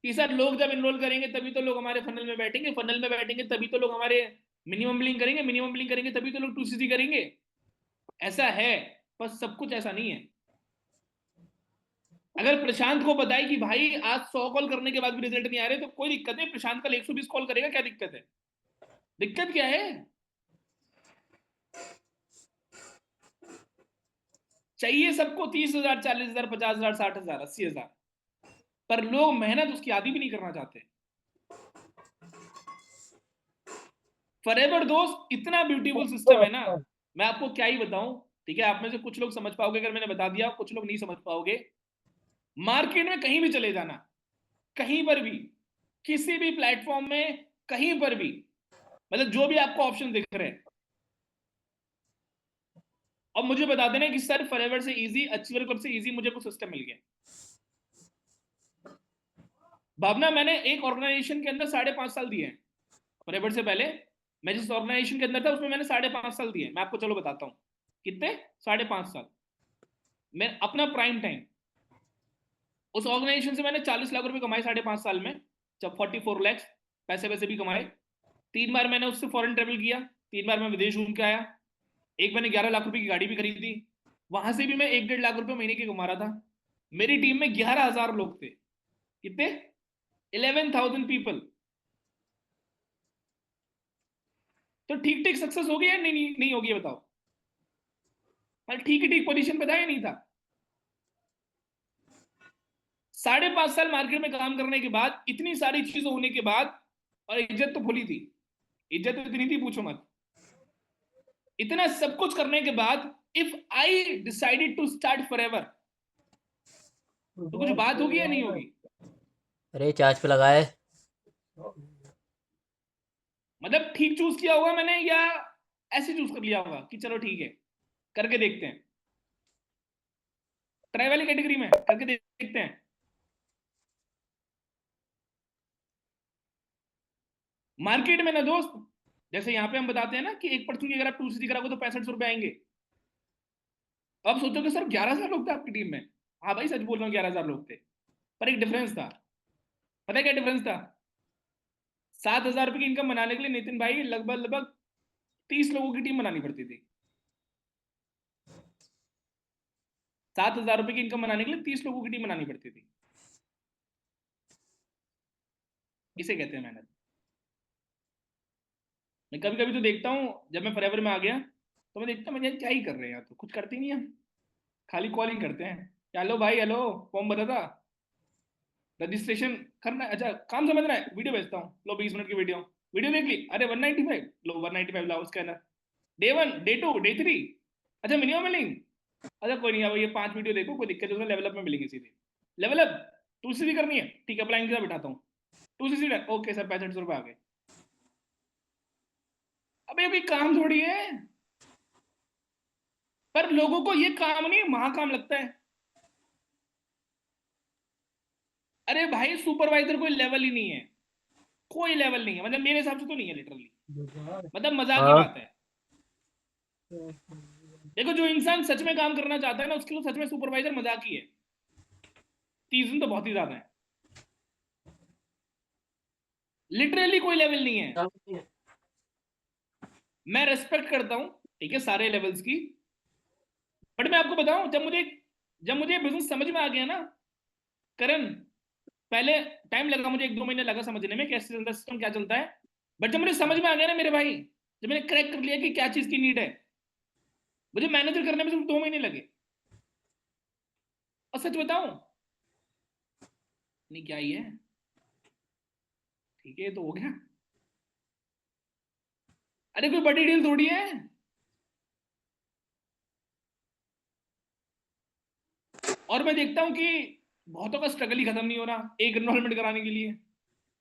कि सर लोग जब इनरोल करेंगे तभी तो लोग हमारे फनल में बैठेंगे, फनल में बैठेंगे तभी तो लोग हमारे मिनिमम बिलिंग करेंगे, मिनिमम बिलिंग करेंगे तभी तो लोग 2CC करेंगे। ऐसा है, पर सब कुछ ऐसा नहीं है। अगर प्रशांत को बताए कि भाई आज 100 कॉल करने के बाद भी रिजल्ट नहीं आ रहे, तो कोई दिक्कत नहीं, प्रशांत कल 120 कॉल करेगा, क्या दिक्कत है? दिक्कत क्या है? चाहिए सबको 30,000, 40,000, 50,000, 60,000, 80,000, पर लोग मेहनत उसकी आदि भी नहीं करना चाहते। फॉरएवर दोस्त इतना ब्यूटीफुल सिस्टम है ना, मैं आपको क्या ही बताऊं। ठीक है, आप में से कुछ लोग समझ पाओगे अगर मैंने बता दिया, कुछ लोग नहीं समझ पाओगे। मार्केट में कहीं भी चले जाना, कहीं पर भी, किसी भी प्लेटफॉर्म में, कहीं पर भी, मतलब जो भी आपको ऑप्शन दिख रहे हैं, और मुझे बता देना कि सर फॉरएवर से इजी, अचीवर क्लब से इजी मुझे कुछ सिस्टम मिल गया। भावना, मैंने एक ऑर्गेनाइजेशन के अंदर 5.5 साल दिए हैं। फॉरएवर से पहले मैं जिस ऑर्गेनाइजेशन के अंदर था, उसमें मैंने 5.5 साल दिए। मैं आपको चलो बताता हूँ कितने। 5.5 साल मैं अपना प्राइम टाइम, उस ऑर्गेनाइजेशन से मैंने 40 लाख रुपए कमाए 5.5 साल में, जब 44 lakhs पैसे वैसे भी कमाए। 3 बार मैंने उससे फॉरेन ट्रेवल किया, 3 बार मैं विदेश घूम के आया। एक मैंने 11 लाख रुपए की गाड़ी भी खरीदी, वहां से भी मैं 1 1.5 लाख रुपए महीने की कमा रहा था। मेरी टीम में 11,000 लोग थे। कितने? 11,000 पीपल। तो ठीक ठीक सक्सेस होगी या नहीं होगी, बताओ। मतलब ठीक ही ठीक पोजीशन पे था या नहीं था? 5.5 साल मार्केट में काम करने के बाद, इतनी सारी चीजें होने के बाद, और इज्जत तो भूली थी। इज्जत तो इतनी थी पूछो मत। इतना सब कुछ करने के बाद, if I decided to start forever, तो कुछ बात होगी या नहीं होगी? अरे चार्ज पे लगाए। मतलब ठीक चूज किया होगा मैंने, या ऐसे चूज कर लिया होगा कि चलो ठीक है करके देखते हैं? ट्राई वाली कैटेगरी में करके देखते हैं। मार्केट में ना दोस्त, जैसे यहाँ पे हम बताते हैं ना कि 1% की अगर आप 2 सीसी कराओगे तो 65 रुपए आएंगे। अब सोचो कि सर 11,000 लोग थे आपकी टीम में। हाँ भाई सच बोल रहा हूँ, 11,000 लोग थे। पर एक डिफरेंस था। पता है क्या डिफरेंस था? 7,000 रुपए की इनकम बनाने के लिए नितिन भाई लगभग लगभग 30 लोगों की टीम बनानी पड़ती थी। 7,000 रुपए की इनकम बनाने के लिए 30 लोगों की टीम बनानी पड़ती थी। इसे कहते हैं मेहनत। मैं कभी कभी तो देखता हूँ, जब मैं फॉरएवर में आ गया तो मैं देखता हूँ मैं क्या ही कर रहे हैं यार, तो कुछ करते ही नहीं हम। खाली कॉलिंग करते हैं। हेलो भाई, हेलो। फॉर्म भरा था, रजिस्ट्रेशन करना है, अच्छा काम समझना है, वीडियो भेजता हूँ, लो 20 मिनट की वीडियो। वीडियो देख ली, अरे 195, लो 195 लाओ स्कैनर। डे 1, डे 2, डे 3, अच्छा मिनिमम मिलेंगे। अच्छा कोई नहीं, अब ये 5 वीडियो देखो, कोई दिक्कत है उसमें लेवल अप में मिलेंगे सीधे। लेवल अप 2 सीसी करनी है, ठीक है अप्लाइंग के साथ बिठाता हूँ। 2 सीसी, ओके सर 65 रुपये आ गए। अबे अभी काम थोड़ी है। पर लोगों को ये काम नहीं महाकाम लगता है। अरे भाई सुपरवाइजर कोई लेवल ही नहीं है। कोई लेवल नहीं है, मतलब मेरे हिसाब से तो नहीं है लिटरली। मतलब मजाक की हाँ। बात है। देखो जो इंसान सच में काम करना चाहता है ना, उसके लिए सच में सुपरवाइजर मजाक ही है। 30 दिन तो बहुत ही ज्यादा है। लिटरली कोई लेवल नहीं है। मैं रेस्पेक्ट करता हूं, ठीक है, सारे लेवल्स की। बट मैं आपको बताऊं, जब मुझे बिजनेस समझ में आ गया ना करण, पहले टाइम लगा मुझे, 1-2 महीने लगा समझने में कैसे चलता है सिस्टम, क्या चलता है। बट जब मुझे समझ में आ गया ना मेरे भाई, जब मैंने क्रैक कर लिया कि क्या चीज की नीड है, मुझे मैनेजर करने में सिर्फ 2 महीने लगे। और सच बताऊं, नहीं क्या ही है, ठीक है ये तो हो गया। अरे कोई बड़ी डील थोड़ी है। और मैं देखता हूं कि बहुतों का स्ट्रगल ही खत्म नहीं हो रहा एक इनरोलमेंट कराने के लिए।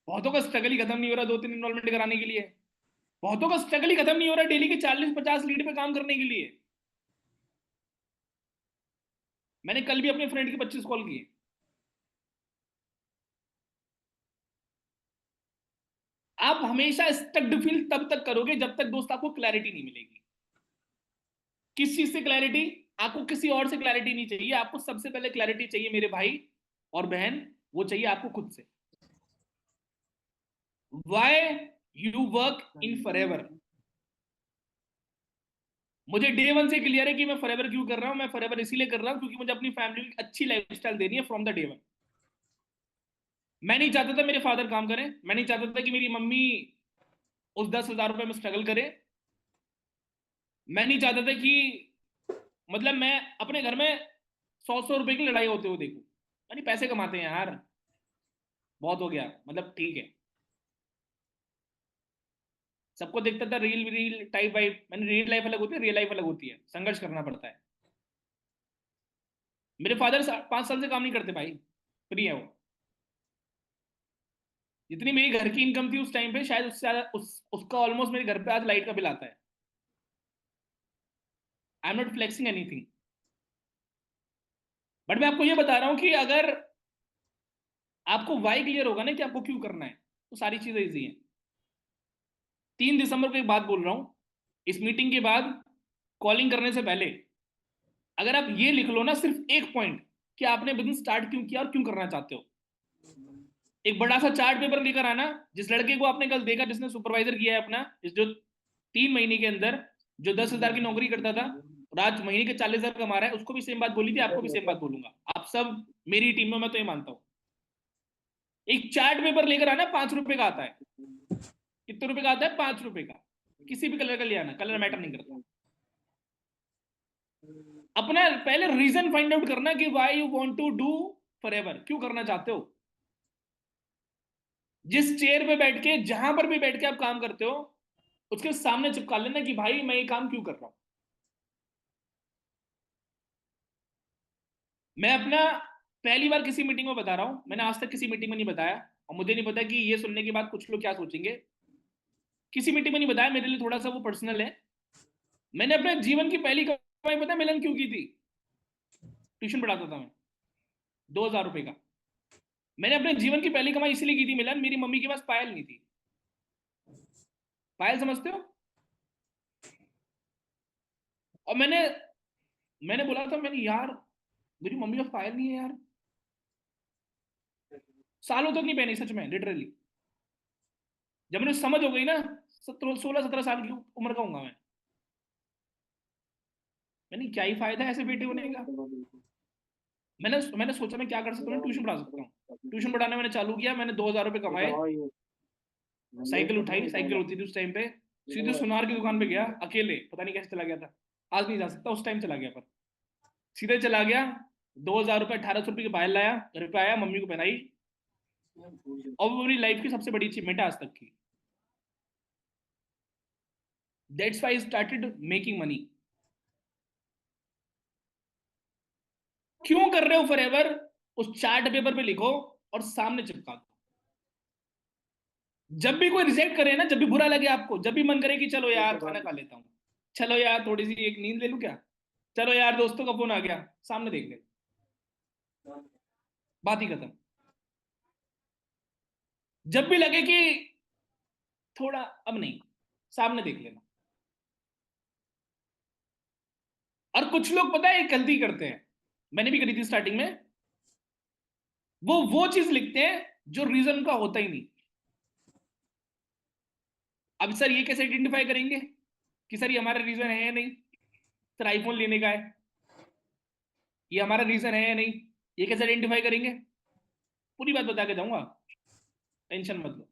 बहुतों का स्ट्रगल ही खत्म नहीं हो रहा 2-3 इनरोलमेंट कराने के लिए। बहुतों का स्ट्रगल ही खत्म नहीं हो रहा डेली के 40-50 लीड पे काम करने के लिए। मैंने कल भी अपने फ्रेंड के 25 कॉल किए। आप हमेशा स्टक्ड फील तब तक करोगे जब तक दोस्त आपको क्लैरिटी नहीं मिलेगी। किस चीज से क्लैरिटी? आपको किसी और से क्लैरिटी नहीं चाहिए, आपको सबसे पहले क्लैरिटी चाहिए मेरे भाई और बहन, वो चाहिए आपको खुद से। Why you work in forever. मुझे डे 1 से क्लियर है कि मैं फॉरएवर क्यों कर रहा हूं। मैं फॉरएवर इसीलिए कर रहा हूं क्योंकि मुझे अपनी फैमिली की अच्छी लाइफस्टाइल देनी है फ्रॉम द डे 1। मैं नहीं चाहता था मेरे फादर काम करें, मैं नहीं चाहता था कि मेरी मम्मी उस 10,000 रुपए में स्ट्रगल करे। मैं नहीं चाहता था कि मतलब मैं अपने घर में 100-100 रुपए की लड़ाई होते हुए देखूं। यानी पैसे कमाते हैं यार, बहुत हो गया, मतलब ठीक है। सबको देखता था रील रील टाइप वाइप, मैंने रियल लाइफ अलग होती है, रियल लाइफ अलग होती है, संघर्ष करना पड़ता है। मेरे फादर 5 साल से काम नहीं करते भाई, फ्री है वो। जितनी मेरी घर की इनकम थी उस टाइम पे, शायद उससे ज्यादा उसका ऑलमोस्ट मेरे घर पे आज लाइट का बिल आता है। आई am not flexing anything. But मैं आपको ये बता रहा हूं कि अगर आपको वाई क्लियर होगा ना कि आपको क्यों करना है, तो सारी चीजें इजी हैं। 3 दिसंबर को एक बात बोल रहा हूं, इस मीटिंग के बाद कॉलिंग करने से पहले अगर आप ये लिख लो ना सिर्फ एक पॉइंट, कि आपने बिजनेस स्टार्ट क्यों किया और क्यों करना चाहते हो। एक बड़ा सा चार्ट पेपर लेकर आना। जिस लड़के को आपने कल देखा जिसने सुपरवाइजर किया है अपना, इस जो 3 महीने के अंदर जो 10,000 की नौकरी करता था, और आज महीने के 40,000 कमा रहा है, उसको भी सेम बात बोली थी, आपको भी सेम बात बोलूंगा। आप सब मेरी टीम में, मैं तो ये मानता हूँ। एक चार्ट पेपर लेकर आना, 5 रुपए का आता है। कितने रुपए का आता है? 5 रुपए का। किसी भी कलर का ले आना, कलर मैटर नहीं करता। अपना पहले रीजन फाइंड आउट करना कि why you want to do forever, क्यों करना चाहते हो। जिस चेयर पे बैठ के, जहां पर भी बैठ के आप काम करते हो, उसके सामने चिपका लेना कि भाई मैं ये काम क्यों कर रहा हूं। मैं अपना पहली बार किसी मीटिंग में बता रहा हूं, मैंने आज तक किसी मीटिंग में नहीं बताया, और मुझे नहीं पता कि ये सुनने के बाद कुछ लोग क्या सोचेंगे। किसी मीटिंग में नहीं बताया, मेरे लिए थोड़ा सा वो पर्सनल है। मैंने अपने जीवन की पहली कमाई पता मिलन क्यों की थी? ट्यूशन पढ़ाता था मैं, 2,000 रुपए का। मैंने अपने जीवन की पहली कमाई इसलिए की थी मिलन, मेरी मम्मी के पास पायल नहीं थी। पायल समझते हो? और मैंने मैंने बोला था, मैंने यार मेरी मम्मी का पायल नहीं है यार। सालों तक नहीं पहनी, सच में, लिटरली। जब मुझे समझ हो गई ना, 16-17 साल की उम्र का हूंगा मैं, मैंने क्या ही फायदा है ऐसे बेटे होने का। मैंने मैंने सोचा मैं क्या कर सकता हूँ, ट्यूशन पढ़ा सकता हूँ। ट्यूशन पढ़ाना मैंने चालू किया, मैंने 2,000 रुपए कमाए। साइकिल उठाई, साइकिल होती थी उस टाइम पे, सीधे सुनार की दुकान पे गया अकेले, पता नहीं कैसे चला गया था, आज नहीं जा सकता, उस टाइम चला गया। पर सीधे चला गया, 2,000 रुपए, 1,800 रुपए की पायल लाया, घर पे आया, मम्मी को पहनाई। और वो मेरी लाइफ की सबसे बड़ी अचीवमेंट है आज तक की। That's why I started making money. क्यों कर रहे हो फॉरएवर, उस चार्ट पेपर पे लिखो और सामने चिपका दो। जब भी कोई रिजेक्ट करे ना, जब भी बुरा लगे आपको, जब भी मन करे कि चलो यार खाना खा लेता हूँ, चलो यार थोड़ी सी एक नींद ले लूं क्या, चलो यार दोस्तों का फोन आ गया, सामने देख ले, बात ही खत्म। जब भी लगे कि थोड़ा अब नहीं, सामने देख लेना। और कुछ लोग पता है एक गलती करते हैं, मैंने भी करी थी स्टार्टिंग में, वो चीज लिखते हैं जो रीजन का होता ही नहीं। अब सर ये कैसे आइडेंटिफाई करेंगे कि सर ये हमारा रीजन है या नहीं? सर आईफोन लेने का है, ये हमारा रीजन है या नहीं, ये कैसे आइडेंटिफाई करेंगे? पूरी बात बता के जाऊंगा, टेंशन मत लो।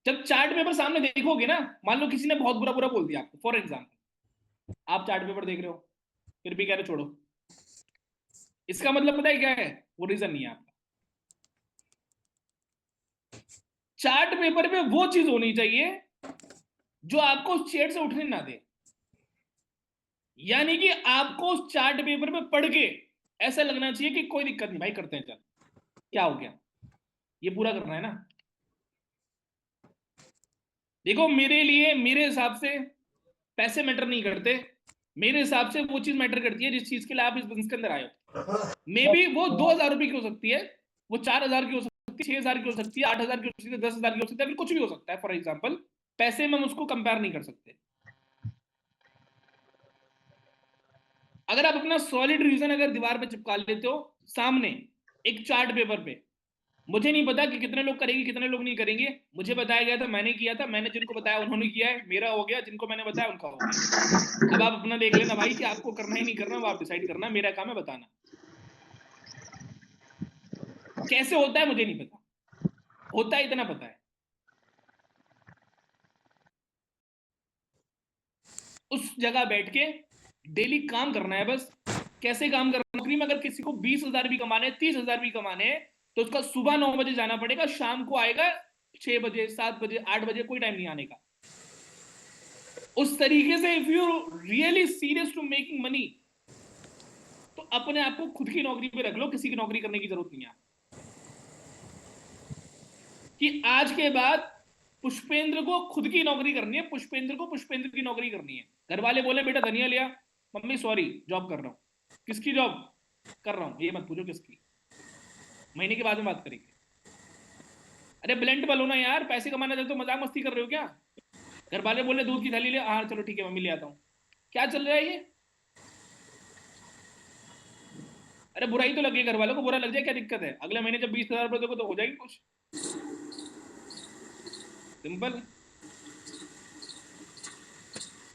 जब चार्ट पेपर सामने देखोगे ना, मान लो किसी ने बहुत बुरा बुरा बोल दिया आपको, फॉर एग्जाम्पल, आप चार्ट पेपर देख रहे हो, फिर भी कह रहे छोड़ो, इसका मतलब पता है क्या है? वो रीजन नहीं है आपका। चार्ट पेपर पे वो चीज होनी चाहिए जो आपको उस चेयर से उठने ना दे। यानी कि आपको उस चार्ट पेपर पे पढ़ के ऐसा लगना चाहिए कि कोई दिक्कत नहीं भाई, करते हैं, चल क्या हो गया, ये पूरा करना है ना। देखो मेरे लिए, मेरे हिसाब से पैसे मैटर नहीं करते, मेरे हिसाब से वो चीज मैटर करती है जिस चीज के लिए आप इस बिजनेस के अंदर आए हो। मे बी वो 2,000 रुपए की हो सकती है, वो 4,000 की हो सकती है, 6,000 की हो सकती है, 8,000 की हो सकती है, 10,000 की हो सकती है, फिर कुछ भी हो सकता है। फॉर एग्जाम्पल, पैसे में हम उसको कंपेयर नहीं कर सकते। अगर आप अपना सॉलिड रीजन अगर दीवार पे चिपका लेते हो सामने एक चार्ट पेपर पे, मुझे नहीं पता कि कितने लोग करेंगे कितने लोग नहीं करेंगे, मुझे बताया गया था, मैंने किया था, मैंने जिनको बताया उन्होंने किया है, मेरा हो गया, जिनको मैंने बताया उनका हो गया। अब आप अपना देख लेना भाई कि आपको करना ही नहीं करना, वो आप डिसाइड करना, मेरा काम है बताना। कैसे होता है मुझे नहीं पता, होता है इतना पता है। उस जगह बैठ के डेली काम करना है बस। कैसे काम करना? नौकरी में अगर किसी को 20,000 भी कमाने, 30,000 भी कमाने, तो उसका सुबह 9 बजे जाना पड़ेगा, शाम को आएगा 6 बजे, 7 बजे, 8 बजे, कोई टाइम नहीं आने का। उस तरीके से if you really serious to making money, तो अपने आप को खुद की नौकरी पे रख लो, किसी की नौकरी करने की जरूरत नहीं है। कि आज के बाद पुष्पेंद्र को खुद की नौकरी करनी है, पुष्पेंद्र को पुष्पेंद्र की नौकरी करनी है। घर वाले बोले बेटा धनिया लिया, मम्मी सॉरी जॉब कर रहा हूं। किसकी जॉब कर रहा हूं ये मत पूछो किसकी, महीने के बाद में बात करेंगे। अरे ब्लेंट बोलो ना यार, पैसे कमाना चाहते तो मजाक मस्ती कर रहे हो क्या? घर वाले बोले दूध की थैली ले, हाँ चलो ठीक है मम्मी ले आता हूँ। क्या चल रहा है ये? अरे बुराई तो लगे, घर वालों को बुरा लग जाए क्या दिक्कत है? अगले महीने जब 20,000 रुपए दोगे तो हो जाएगी कुछ, सिंपल।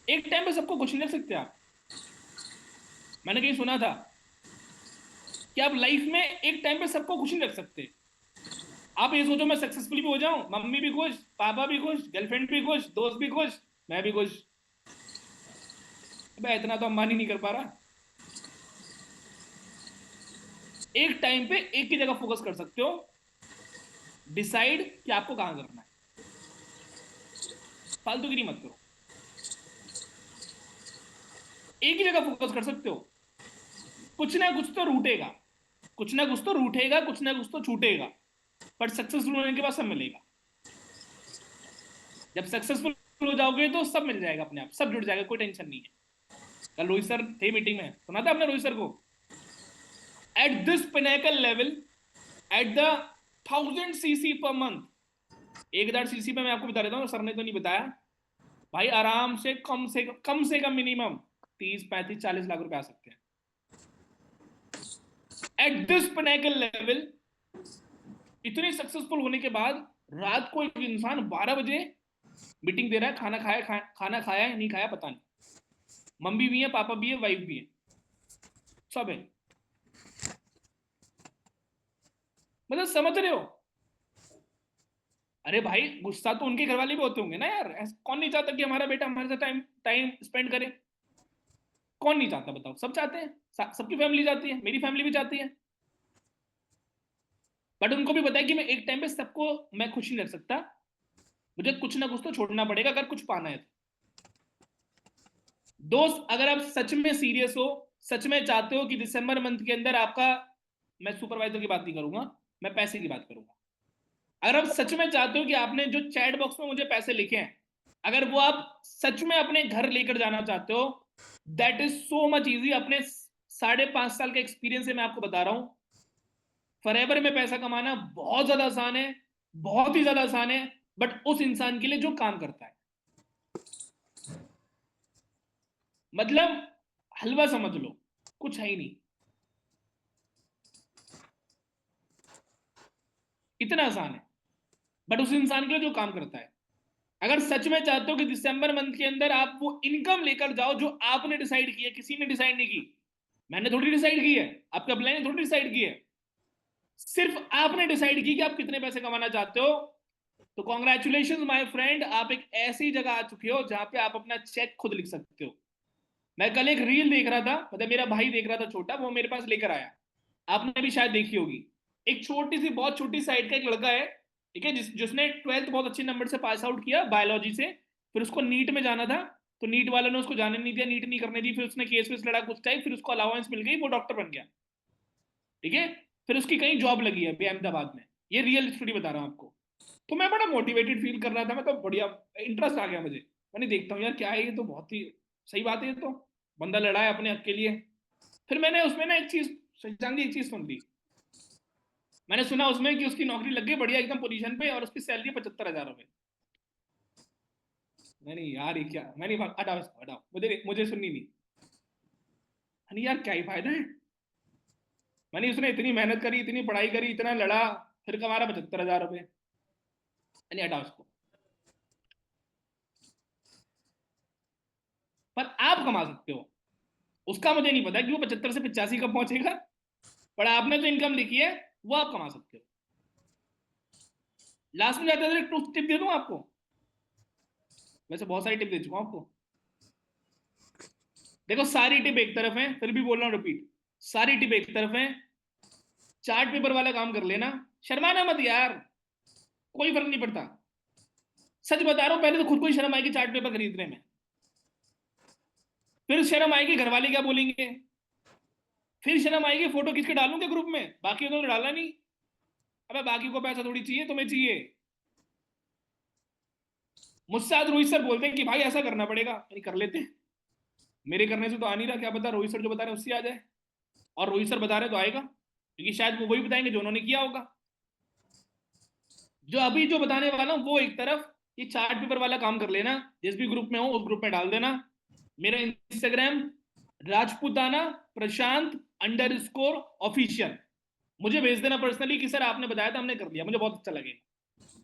एक टाइम पे सबको कुछ नहीं रख सकते आप। मैंने कहीं सुना था कि आप लाइफ में एक टाइम पे सबको खुश नहीं रख सकते। आप ये सोचो मैं सक्सेसफुल भी हो जाऊं, मम्मी भी खुश, पापा भी खुश, गर्लफ्रेंड भी खुश, दोस्त भी खुश, मैं भी खुश। अबे इतना तो अंबानी नहीं कर पा रहा। एक टाइम पे एक ही जगह फोकस कर सकते हो। डिसाइड कि आपको कहां करना है, फालतूगिरी मत करो। एक ही जगह फोकस कर सकते हो। कुछ ना कुछ तो रूठेगा, कुछ ना कुछ तो रूठेगा, कुछ ना कुछ तो छूटेगा, बट सक्सेसफुल होने के बाद सब मिलेगा। जब सक्सेसफुल हो जाओगे तो सब मिल जाएगा, अपने आप सब जुड़ जाएगा, कोई टेंशन नहीं है। कल रोहित सर थे मीटिंग में, सुना था आपने रोहित सर को? At this pinnacle level, at the 1000 cc per month, 1000 cc पे मैं आपको बता देता हूँ, सर ने तो नहीं बताया भाई, आराम से कम मिनिमम 30 35 40 लाख रुपए आ सकते हैं। एट दिस पिनेकल लेवल, इतने सक्सेसफुल होने के बाद रात को एक इंसान 12 बजे मीटिंग दे रहा है, खाना खाया है नहीं खाया पता नहीं, मम्मी भी है, पापा भी है, वाइफ भी है, सब है। मतलब समझ रहे हो? अरे भाई गुस्सा तो उनके घर वाले भी होते होंगे ना यार, कौन नहीं चाहता कि हमारा बेटा हमारे साथ टाइम टाइम स्पेंड करे? कौन नहीं चाहता बताओ, सब चाहते हैं, सबकी फैमिली चाहती है, मेरी फैमिली भी चाहती है। बट उनको भी पता है कि मैं एक टाइम पे सबको मैं खुश नहीं रख सकता, मुझे कुछ ना कुछ तो छोड़ना पड़ेगा अगर कुछ पाना है तो। दोस्त अगर आप सच में सीरियस हो, सच में चाहते हो कि दिसंबर मंथ के अंदर आपका, मैं सुपरवाइजर की बात नहीं करूंगा, मैं पैसे की बात करूंगा, अगर आप सच में चाहते हो कि आपने जो चैट बॉक्स में मुझे पैसे लिखे हैं, अगर वो आप सच में अपने घर लेकर जाना चाहते हो, that is so much easy. अपने 5.5 साल के एक्सपीरियंस से मैं आपको बता रहा हूं, फॉरएवर में पैसा कमाना बहुत ज्यादा आसान है, बहुत ही ज्यादा आसान है, बट उस इंसान के लिए जो काम करता है। मतलब हलवा समझ लो, कुछ है ही नहीं, इतना आसान है, बट उस इंसान के लिए जो काम करता है। अगर सच में चाहते हो कि दिसंबर मंथ के अंदर आप वो इनकम लेकर जाओ जो आपने डिसाइड की है, किसी ने डिसाइड नहीं की, मैंने थोड़ी डिसाइड की है, आपका प्लान ने थोड़ी डिसाइड की है, सिर्फ आपने डिसाइड की कि आप कितने पैसे कमाना चाहते हो। तो कॉन्ग्रेचुलेशन माय फ्रेंड, आप एक ऐसी जगह आ चुके हो जहां पे आप अपना चेक खुद लिख सकते हो। मैं कल एक रील देख रहा था, मतलब मेरा भाई देख रहा था छोटा, वो मेरे पास लेकर आया, आपने भी शायद देखी होगी। एक छोटी सी, बहुत छोटी साइड का एक लड़का है, ठीक है, जिसने 12th बहुत अच्छे नंबर से पास आउट किया बायोलॉजी से, फिर उसको नीट में जाना था, तो नीट वालों ने उसको जाने नहीं दिया, नीट नहीं करने दी, फिर उसने केस वेस लड़ा कुछ टाइम, फिर उसको अलाउंस मिल गई, वो डॉक्टर बन गया, ठीक है। फिर उसकी कहीं जॉब लगी है अभी अहमदाबाद में, ये रियल स्टोरी बता रहा हूँ आपको। तो मैं बड़ा मोटिवेटेड फील कर रहा था, मैं तो बढ़िया इंटरेस्ट आ गया मुझे, मैंने देखता हूँ यार क्या है, ये तो बहुत ही सही बात है, ये तो बंदा लड़ा है अपने हक के लिए। फिर मैंने उसमें ना एक चीज, शशांक एक चीज सुन ली, मैंने सुना उसमें कि उसकी नौकरी लग गई बढ़िया एकदम पोजीशन पे, और उसकी सैलरी 75,000 रुपए। नहीं यार ये क्या, मैंने हटाओ इसको हटाओ, मुझे मुझे सुननी नहीं। नहीं यार क्या ही फायदा है, मैंने उसने इतनी मेहनत करी, इतनी पढ़ाई करी, इतना लड़ा, फिर कमा रहा 75,000 रुपए। नहीं हटाओ इसको। पर आप कमा सकते हो, उसका मुझे नहीं पता कि वो 75 से 85 कब पहुंचेगा, पर आपने जो इनकम लिखी है वो आप कमा सकते हो। लास्ट में जाते हैं एक टिप दे दूं आपको, वैसे बहुत सारी टिप दे चुका हूं आपको। देखो सारी टिप एक तरफ है, फिर भी बोल रहा हूं रिपीट, सारी टिप एक तरफ है, चार्ट पेपर वाला काम कर लेना, शर्माना मत यार, कोई फर्क नहीं पड़ता। सच बता रहा हूं, पहले तो खुद को ही शर्म आएगी चार्ट पेपर खरीदने में, फिर शर्म आएगी घर वाले क्या बोलेंगे, फिर शर्म आएगी फोटो खींच के डालूंगे ग्रुप में, बाकी उन्होंने डाला नहीं, अबे बाकी को पैसा थोड़ी चाहिए, तुम्हें चाहिए। मुझसे आज रोहित सर बोलते हैं कि भाई ऐसा करना पड़ेगा, नहीं कर लेते, मेरे करने से तो आ नहीं रहा, क्या पता रोहित सर जो बता रहे हैं उससे आ जाए, और रोहित सर बता रहे हैं तो आएगा, क्योंकि शायद वो वही बताएंगे जो उन्होंने किया होगा। जो अभी जो बताने वाला हूं वो एक तरफ, ये चार्ट पेपर वाला काम कर लेना, जिस भी ग्रुप में हो उस ग्रुप में डाल देना, मेरा इंस्टाग्राम राजपूताना प्रशांत _ऑफिशियल, मुझे भेज देना पर्सनली कि सर आपने बताया था हमने कर लिया, मुझे बहुत अच्छा लगेगा।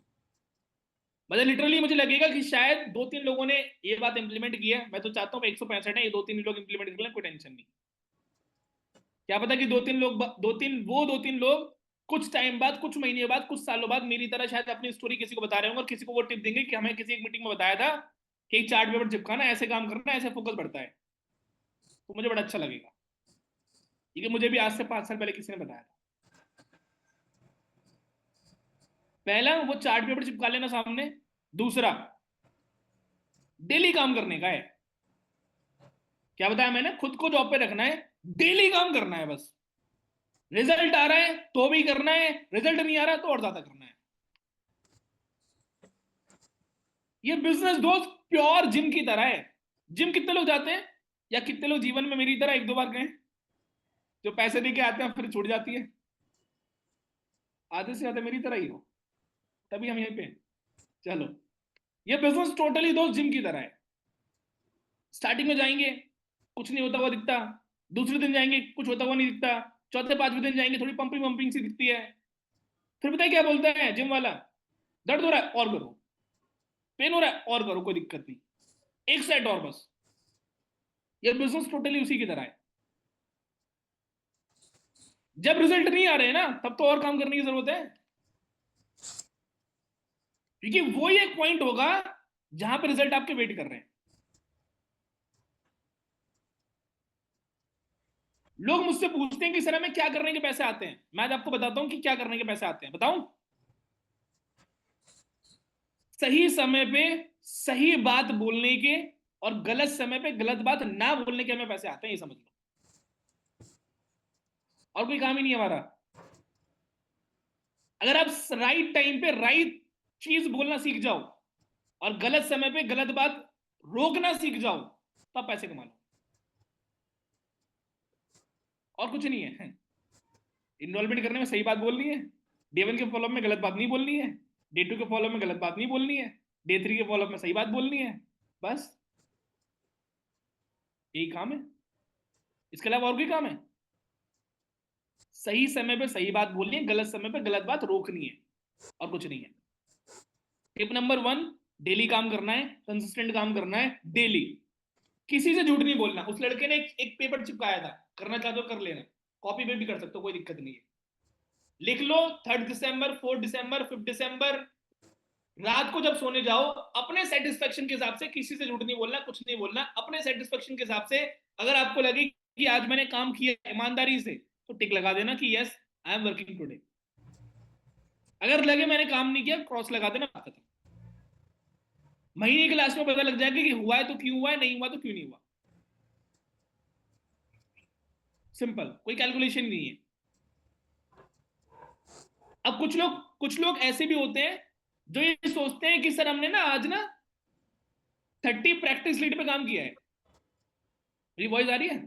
मतलब लिटरली मुझे लगेगा कि शायद 2 3 लोगों ने ये बात इंप्लीमेंट की है, मैं तो चाहता हूँ 165 है, ये 2 3 लोग इंप्लीमेंट कर लें, कोई टेंशन नहीं। क्या पता कि दो तीन लोग कुछ टाइम बाद, कुछ महीने बाद, कुछ सालों बाद मेरी तरह शायद अपनी स्टोरी किसी को बता रहे होंगे और किसी को वो टिप देंगे कि हमें किसी एक मीटिंग में बताया था कि एक चार्ट पेपर चिपकाना, ऐसे काम करना, ऐसे फोकस बढ़ता है। तो मुझे बड़ा अच्छा लगेगा, क्योंकि मुझे भी आज से 5 साल पहले किसी ने बताया था। पहला, वो चार्ट पेपर चिपका लेना सामने। दूसरा, डेली काम करने का है। क्या बताया मैंने? खुद को जॉब पे रखना है, डेली काम करना है बस। रिजल्ट आ रहा है तो भी करना है, रिजल्ट नहीं आ रहा तो और ज्यादा करना है। ये बिजनेस दोस्त प्योर जिम की तरह है। जिम कितने लोग जाते हैं, या कितने लोग जीवन में मेरी तरह एक दो बार गए, जो पैसे दे के आते हैं फिर छूट जाती है? आधे से ज्यादा मेरी तरह ही हो, तभी हम यहीं पे हैं। चलो, ये बिजनेस टोटली दोस्त जिम की तरह है। स्टार्टिंग में जाएंगे, कुछ नहीं होता हुआ दिखता। दूसरे दिन जाएंगे, कुछ होता हुआ नहीं दिखता। चौथे पांचवें दिन जाएंगे, थोड़ी पंपिंग वंपिंग सी दिखती है। फिर बताए क्या बोलता है जिम वाला? दर्द हो रहा है और करो, पेन हो रहा है और करो, कोई दिक्कत नहीं, एक सेट और बस। ये बिजनेस टोटली उसी की तरह है। जब रिजल्ट नहीं आ रहे हैं ना, तब तो और काम करने की जरूरत है, क्योंकि वो एक पॉइंट होगा जहां पे रिजल्ट आपके वेट कर रहे हैं। लोग मुझसे पूछते हैं कि सर हमें क्या करने के पैसे आते हैं। मैं आज आपको बताता हूं कि क्या करने के पैसे आते हैं। बताऊं? सही समय पे सही बात बोलने के, और गलत समय पे गलत बात ना बोलने के हमें पैसे आते हैं, ये समझ लो। और कोई काम ही नहीं है हमारा। अगर आप राइट टाइम पे राइट चीज बोलना सीख जाओ और गलत समय पे गलत बात रोकना सीख जाओ, तब पैसे कमा लो। और कुछ नहीं है। इन्वॉल्वमेंट करने में सही बात बोलनी है, डे 1 के फॉलोअप में गलत बात नहीं बोलनी है, डे 2 के फॉलोअप में गलत बात नहीं बोलनी है, डे 3 के फॉलोअप में सही बात बोलनी है, बस यही काम है। इसके अलावा और कोई काम है? सही समय पे सही बात बोलनी है, गलत समय पे गलत बात रोकनी है, और कुछ नहीं है। टिप नंबर 1, डेली काम करना है, कंसिस्टेंट काम करना है डेली। किसी से झूठ नहीं बोलना। उस लड़के ने एक पेपर चिपकाया था, करना चाहते हो कर लेना, कॉपी पे भी कर सकते हो, कोई दिक्कत नहीं है। लिख लो 3 दिसंबर, 4 दिसंबर, 5 दिसंबर। रात को जब सोने जाओ, अपने सेटिस्फेक्शन के हिसाब से, किसी से झूठ नहीं बोलना, कुछ नहीं बोलना, अपने सेटिस्फेक्शन के हिसाब से। अगर आपको लगे कि आज मैंने काम किया ईमानदारी से, तो टिक लगा देना कि yes, I am working today. अगर लगे मैंने काम नहीं किया, क्रॉस लगा देना, बात खत्म। महीने के लास्ट में पता लग जाएगा कि हुआ है तो क्यों हुआ है, नहीं हुआ तो क्यों नहीं हुआ। सिंपल, कोई कैलकुलेशन नहीं है। अब कुछ लोग ऐसे भी होते हैं जो ये सोचते हैं कि सर हमने ना आज ना 30 प्रैक्टिस लीड पे काम किया है। मेरी वॉइस आ रही है?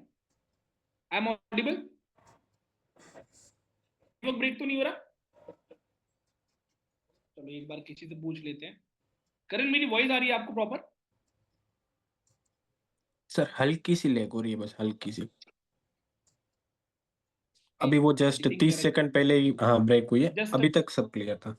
I am audible? ब्रेक तो नहीं हो रहा? चलो एक बार किसी से पूछ लेते हैं। करण, मेरी वॉइस आ रही है आपको प्रॉपर? सर हल्की सी लैग हो रही है, बस हल्की सी। अभी वो जस्ट 30 सेकंड पहले ही हाँ ब्रेक हुई है, अभी तक सब क्लियर था।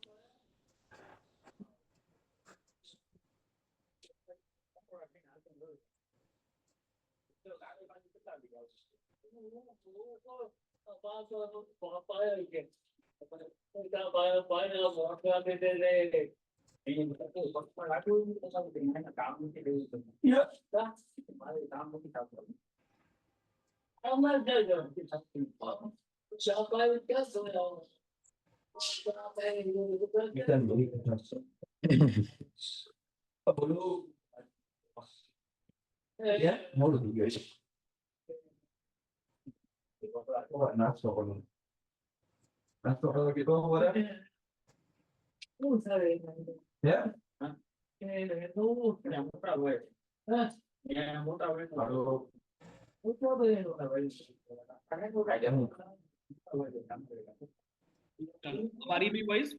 हमारी भी voice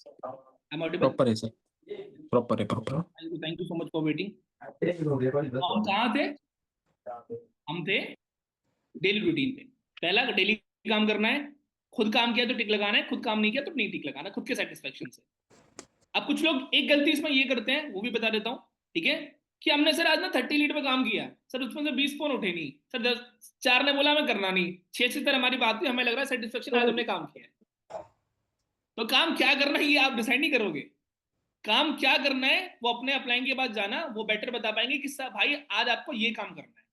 I am audible? Proper है सर, प्रॉपर है, proper. Thank you so much for waiting. हम कहाँ थे? हम थे डेली रूटीन पे। पहला, डेली काम करना है। खुद काम किया तो टिक लगाना है, खुद काम नहीं किया तो नहीं टिक लगाना, खुद के सेटिस्फेक्शन से। अब कुछ लोग एक गलती इसमें ये करते हैं, वो भी बता देता हूँ, ठीक है? कि हमने सर आज ना 30 लीड पे काम किया, सर उसमें से 20 फोन उठे नहीं सर, 4 ने बोला हमें करना नहीं, 6 से तरह हमारी बात हुई, हमें लग रहा है सेटिस्फेक्शन आज हमने काम किया है। तो काम क्या करना है ये आप डिसाइड नहीं करोगे, काम क्या करना है वो अपने अपलाइन के पास जाना, वो बेटर बता पाएंगे कि सर भाई आज आपको ये काम करना है।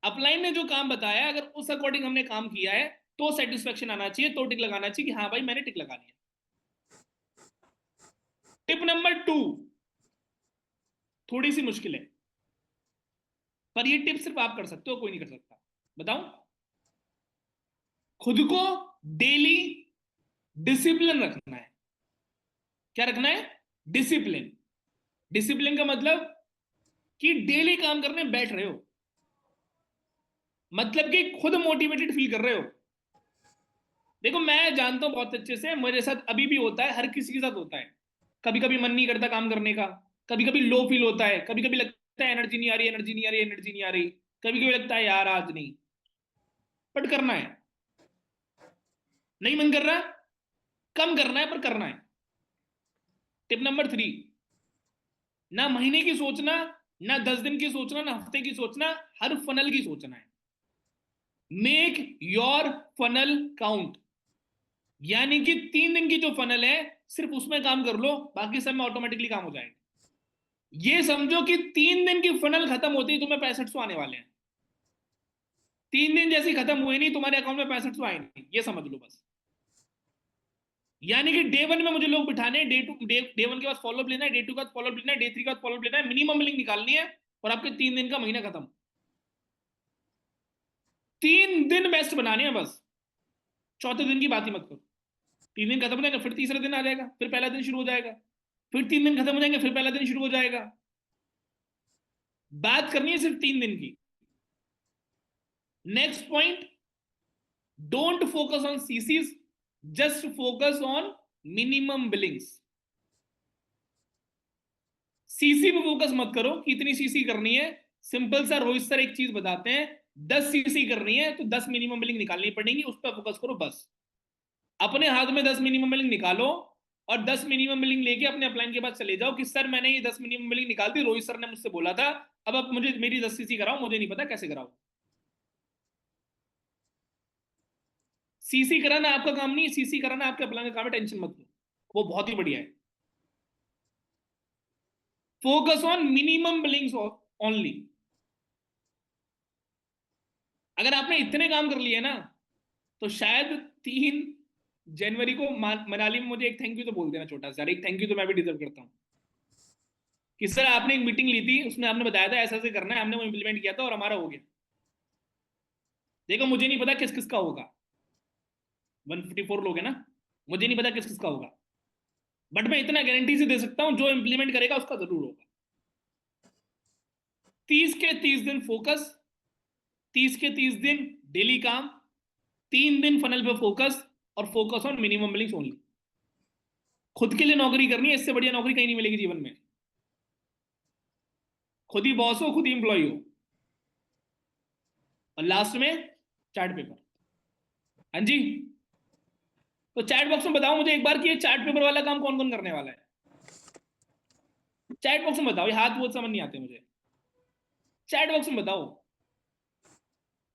अपलाइन ने जो काम बताया अगर उस अकॉर्डिंग हमने काम किया है तो सेटिस्फेक्शन आना चाहिए, तो टिक लगाना चाहिए कि हाँ भाई मैंने टिक लगा लिया। टिप नंबर 2 थोड़ी सी मुश्किल है, पर ये टिप सिर्फ आप कर सकते हो, कोई नहीं कर सकता। बताऊं, खुद को डेली डिसिप्लिन रखना है। क्या रखना है? डिसिप्लिन। डिसिप्लिन का मतलब कि डेली काम करने बैठ रहे हो, मतलब कि खुद मोटिवेटेड फील कर रहे हो। देखो मैं जानता हूं बहुत अच्छे से, मेरे साथ अभी भी होता है, हर किसी के साथ होता है। कभी कभी मन नहीं करता काम करने का, कभी कभी लो फील होता है, कभी कभी लगता है एनर्जी नहीं आ रही, एनर्जी नहीं आ रही, एनर्जी नहीं आ रही, कभी कभी लगता है यार आज नहीं, बट करना है। नहीं मन कर रहा, कम करना है पर करना है। टिप नंबर 3, ना महीने की सोचना, ना 10 दिन की सोचना, ना हफ्ते की सोचना, हर फनल की सोचना है। मेक योर फनल काउंट, यानी कि 3 दिन की जो फनल है सिर्फ उसमें काम कर लो, बाकी सब में ऑटोमेटिकली काम हो जाएगा। ये समझो कि 3 दिन की फनल खत्म होती है तुम्हें 6500 आने वाले हैं। 3 दिन जैसे खत्म हुए नहीं तुम्हारे अकाउंट में 6500 आए नहीं, ये समझ लो बस। यानी कि डे 1 में मुझे लोग बिठाने, डे 1 के बाद फॉलोअप लेना है, डे 2 के बाद फॉलोअप लेना है, डे 3 के बाद फॉलोअप लेना है, मिनिमम बिलिंग निकालनी है और आपके 3 दिन का महीना खत्म। 3 दिन बेस्ट बनाने हैं बस, चौथे दिन की बात ही मत करो। 3 दिन खत्म हो जाएगा फिर तीसरा दिन आ जाएगा, फिर पहला दिन शुरू हो जाएगा, फिर 3 दिन खत्म हो जाएंगे फिर पहला दिन शुरू हो जाएगा। बात करनी है सिर्फ 3 दिन की। Next point, don't focus on chassis, just focus on minimum Billings. CC पे फोकस मत करो कि इतनी सीसी करनी है, सिंपल सा रोहित सर एक चीज बताते हैं, 10 सीसी करनी है तो 10 मिनिमम बिलिंग निकालनी पड़ेगी, उस पर फोकस करो बस। अपने हाथ में 10 मिनिमम बिलिंग निकालो और 10 मिनिमम बिलिंग लेके अपने अपलाइन के पास चले जाओ कि सर मैंने ये 10 मिनिमम बिलिंग निकाल दी, रोहित सर ने मुझसे बोला था, अब आप मुझे मेरी 10 सीसी कराओ, मुझे नहीं पता कैसे कराओ। सीसी कराना आपका काम नहीं है, सीसी कराना आपके अपलाइन का काम है, टेंशन मत लो, वो बहुत ही बढ़िया है। Focus on minimum Billings only. अगर आपने इतने काम कर लिए ना तो शायद 3 जनवरी को मनाली में मुझे एक थैंक यू तो बोल देना छोटा सा, एक थैंक यू तो मैं भी डिजर्व करता हूं कि सर आपने एक मीटिंग ली थी, उसमें आपने बताया था ऐसा ऐसे करना है, हमने वो इंप्लीमेंट किया था और हमारा हो गया। देखो मुझे नहीं पता किस किस का होगा, 154 लोग हैं ना, मुझे नहीं पता किस किस का होगा, बट मैं इतना गारंटी से दे सकता हूं जो इंप्लीमेंट करेगा उसका जरूर होगा। 30 के 30 दिन फोकस, 30 के 30 दिन डेली काम, 3 दिन फनल पे फोकस और focus on minimum Billings only. खुद के लिए नौकरी करनी है, इससे बढ़िया नौकरी कहीं नहीं मिलेगी जीवन में। खुद ही बॉस हो, खुद ही इंप्लॉय हो, और लास्ट में चार्ट पेपर। हाँ जी, तो चैट बॉक्स में बताओ मुझे एक बार कि ये चार्ट पेपर वाला काम कौन कौन करने वाला है। चैट बॉक्स में बताओ, ये हाथ बहुत समझ नहीं आते मुझे, चैट बॉक्स में बताओ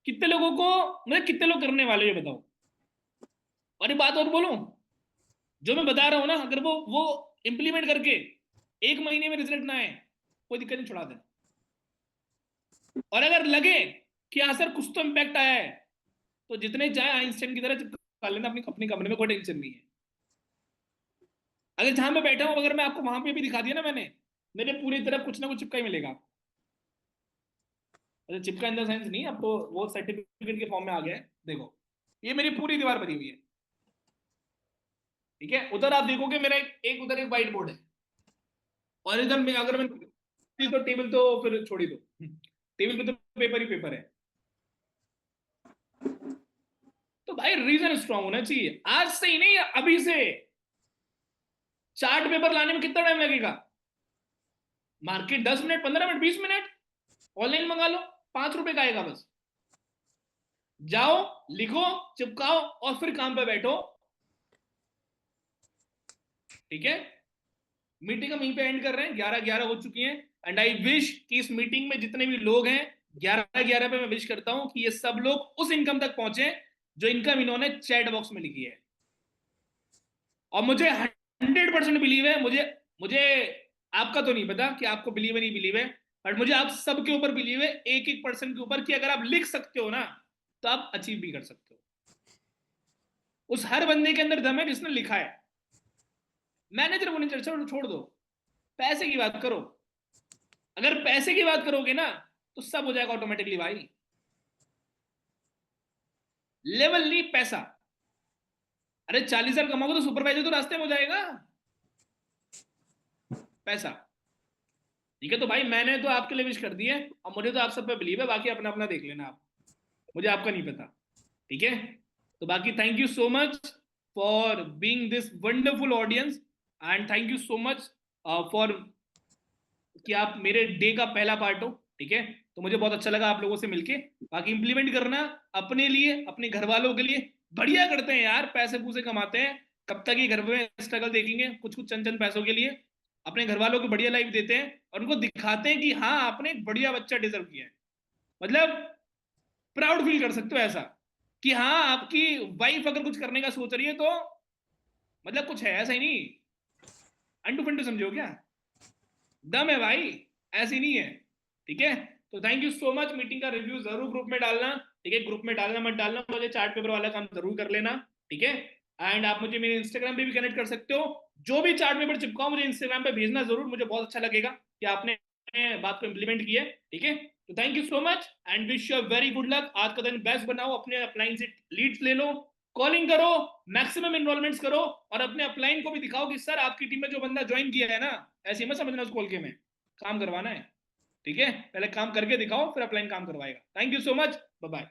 कितने लोगों को, मतलब कितने लोग करने वाले ये बताओ। और एक बात और बोलूं, जो मैं बता रहा हूं ना, अगर वो इंप्लीमेंट करके 1 महीने में रिजल्ट ना आए कोई दिक्कत नहीं, छुड़ा देना। और अगर लगे कि हाँ सर कुछ तो इंपैक्ट आया है, तो जितने चाहे आइंस्टाइन की तरह चिपका लेना अपनी अपनी कमरे में, कोई टेंशन नहीं है। अगर जहां मैं बैठा हूं अगर मैं आपको वहां पे भी दिखा दिया ना मैंने, मेरे पूरी तरफ कुछ ना कुछ चिपका ही मिलेगा। अच्छा चिपका इन द सेंस नहीं, अब तो वो सर्टिफिकेट के फॉर्म में आ गया है। देखो ये मेरी पूरी दीवार भरी हुई है, ठीक है। उधर आप देखोगे मेरा एक उधर एक व्हाइट बोर्ड है, और इधर में अगर मैं तो टेबल तो फिर छोड़ ही दो, टेबल पे तो पेपर ही पेपर है। तो भाई रीजन स्ट्रांग होना चाहिए, आज से ही नहीं अभी से। चार्ट पेपर लाने में कितना टाइम लगेगा? Market 10 minute, 15 minute, 20 minute, online मंगा लो, 5 रुपए का आएगा बस। जाओ लिखो चिपकाओ और फिर काम पे बैठो, ठीक है। मीटिंग हम यहीं पे एंड कर रहे हैं, 11:11 हो चुकी हैं। एंड आई विश कि इस मीटिंग में जितने भी लोग हैं 11 पे मैं विश करता हूं कि ये सब लोग उस इनकम तक पहुंचे जो इनकम इन्होंने चैट बॉक्स में लिखी है। और मुझे 100% बिलीव है, मुझे मुझे आपका तो नहीं पता कि आपको बिलीव है नहीं बिलीव है, बट मुझे आप सबके ऊपर बिलीव है, एक एक पर्सन के ऊपर, कि अगर आप लिख सकते हो ना तो आप अचीव भी कर सकते हो। उस हर बंदे के अंदर दम है जिसने लिखा है। मैनेजर को नहीं चर्चा छोड़ दो, पैसे की बात करो। अगर पैसे की बात करोगे ना तो सब हो जाएगा ऑटोमेटिकली भाई। लेवल नहीं, पैसा। अरे 40,000 कमाओगे तो सुपरवाइजर तो रास्ते में हो जाएगा। पैसा। ठीक है, तो भाई मैंने तो आपके लिए विश कर दी है और मुझे तो आप सब पे बिलीव है, बाकी अपना अपना देख लेना आप, मुझे आपका नहीं पता। ठीक है, तो बाकी thank you so much for being this wonderful audience, and thank you so much for कि आप मेरे डे का पहला पार्ट हो। ठीक है, तो मुझे बहुत अच्छा लगा आप लोगों से मिलके। बाकी इंप्लीमेंट करना अपने लिए, अपने घर वालों के लिए। बढ़िया करते हैं यार, पैसे पूसे कमाते हैं, कब तक ये घर में स्ट्रगल देखेंगे कुछ कुछ चंद चंद पैसों के लिए। अपने घर वालों को बढ़िया लाइफ देते हैं और उनको दिखाते हैं कि हाँ आपने एक बढ़िया बच्चा डिजर्व किया है। मतलब प्राउड फील कर सकते हो ऐसा कि हाँ आपकी वाइफ अगर कुछ करने का सोच रही है तो मतलब कुछ है, ऐसा ही नहीं अंटू फंटू समझो क्या, दम है भाई, ऐसी नहीं है। ठीक है, तो thank you so much. Meeting का रिव्यू जरूर ग्रुप में डालना। ठीक है, ग्रुप में डालना मत डालना, मुझे चार्ट पेपर वाला काम जरूर कर लेना। ठीक है, एंड आप मुझे मेरे इंस्टाग्राम पे भी कनेक्ट कर सकते हो। जो भी चार्ट पेपर चिपकाओ मुझे इंस्टाग्राम पे भेजना जरूर, मुझे बहुत अच्छा लगेगा कि आपने बात को इंप्लीमेंट किया है। ठीक है, तो thank you so much and wish you very good luck. आज का दिन बेस्ट बनाओ, अपने अपलाइन से लीड्स ले लो, कॉलिंग करो, मैक्सिमम एनरोलमेंट्स करो, और अपने अपलाइन को भी दिखाओ कि सर आपकी टीम में जो बंदा ज्वाइन किया है ना, ऐसे मत समझना उसको खोल के में काम करवाना है। ठीक है, पहले काम करके दिखाओ फिर अपलाइन काम करवाएगा। Thank you so much, bye bye.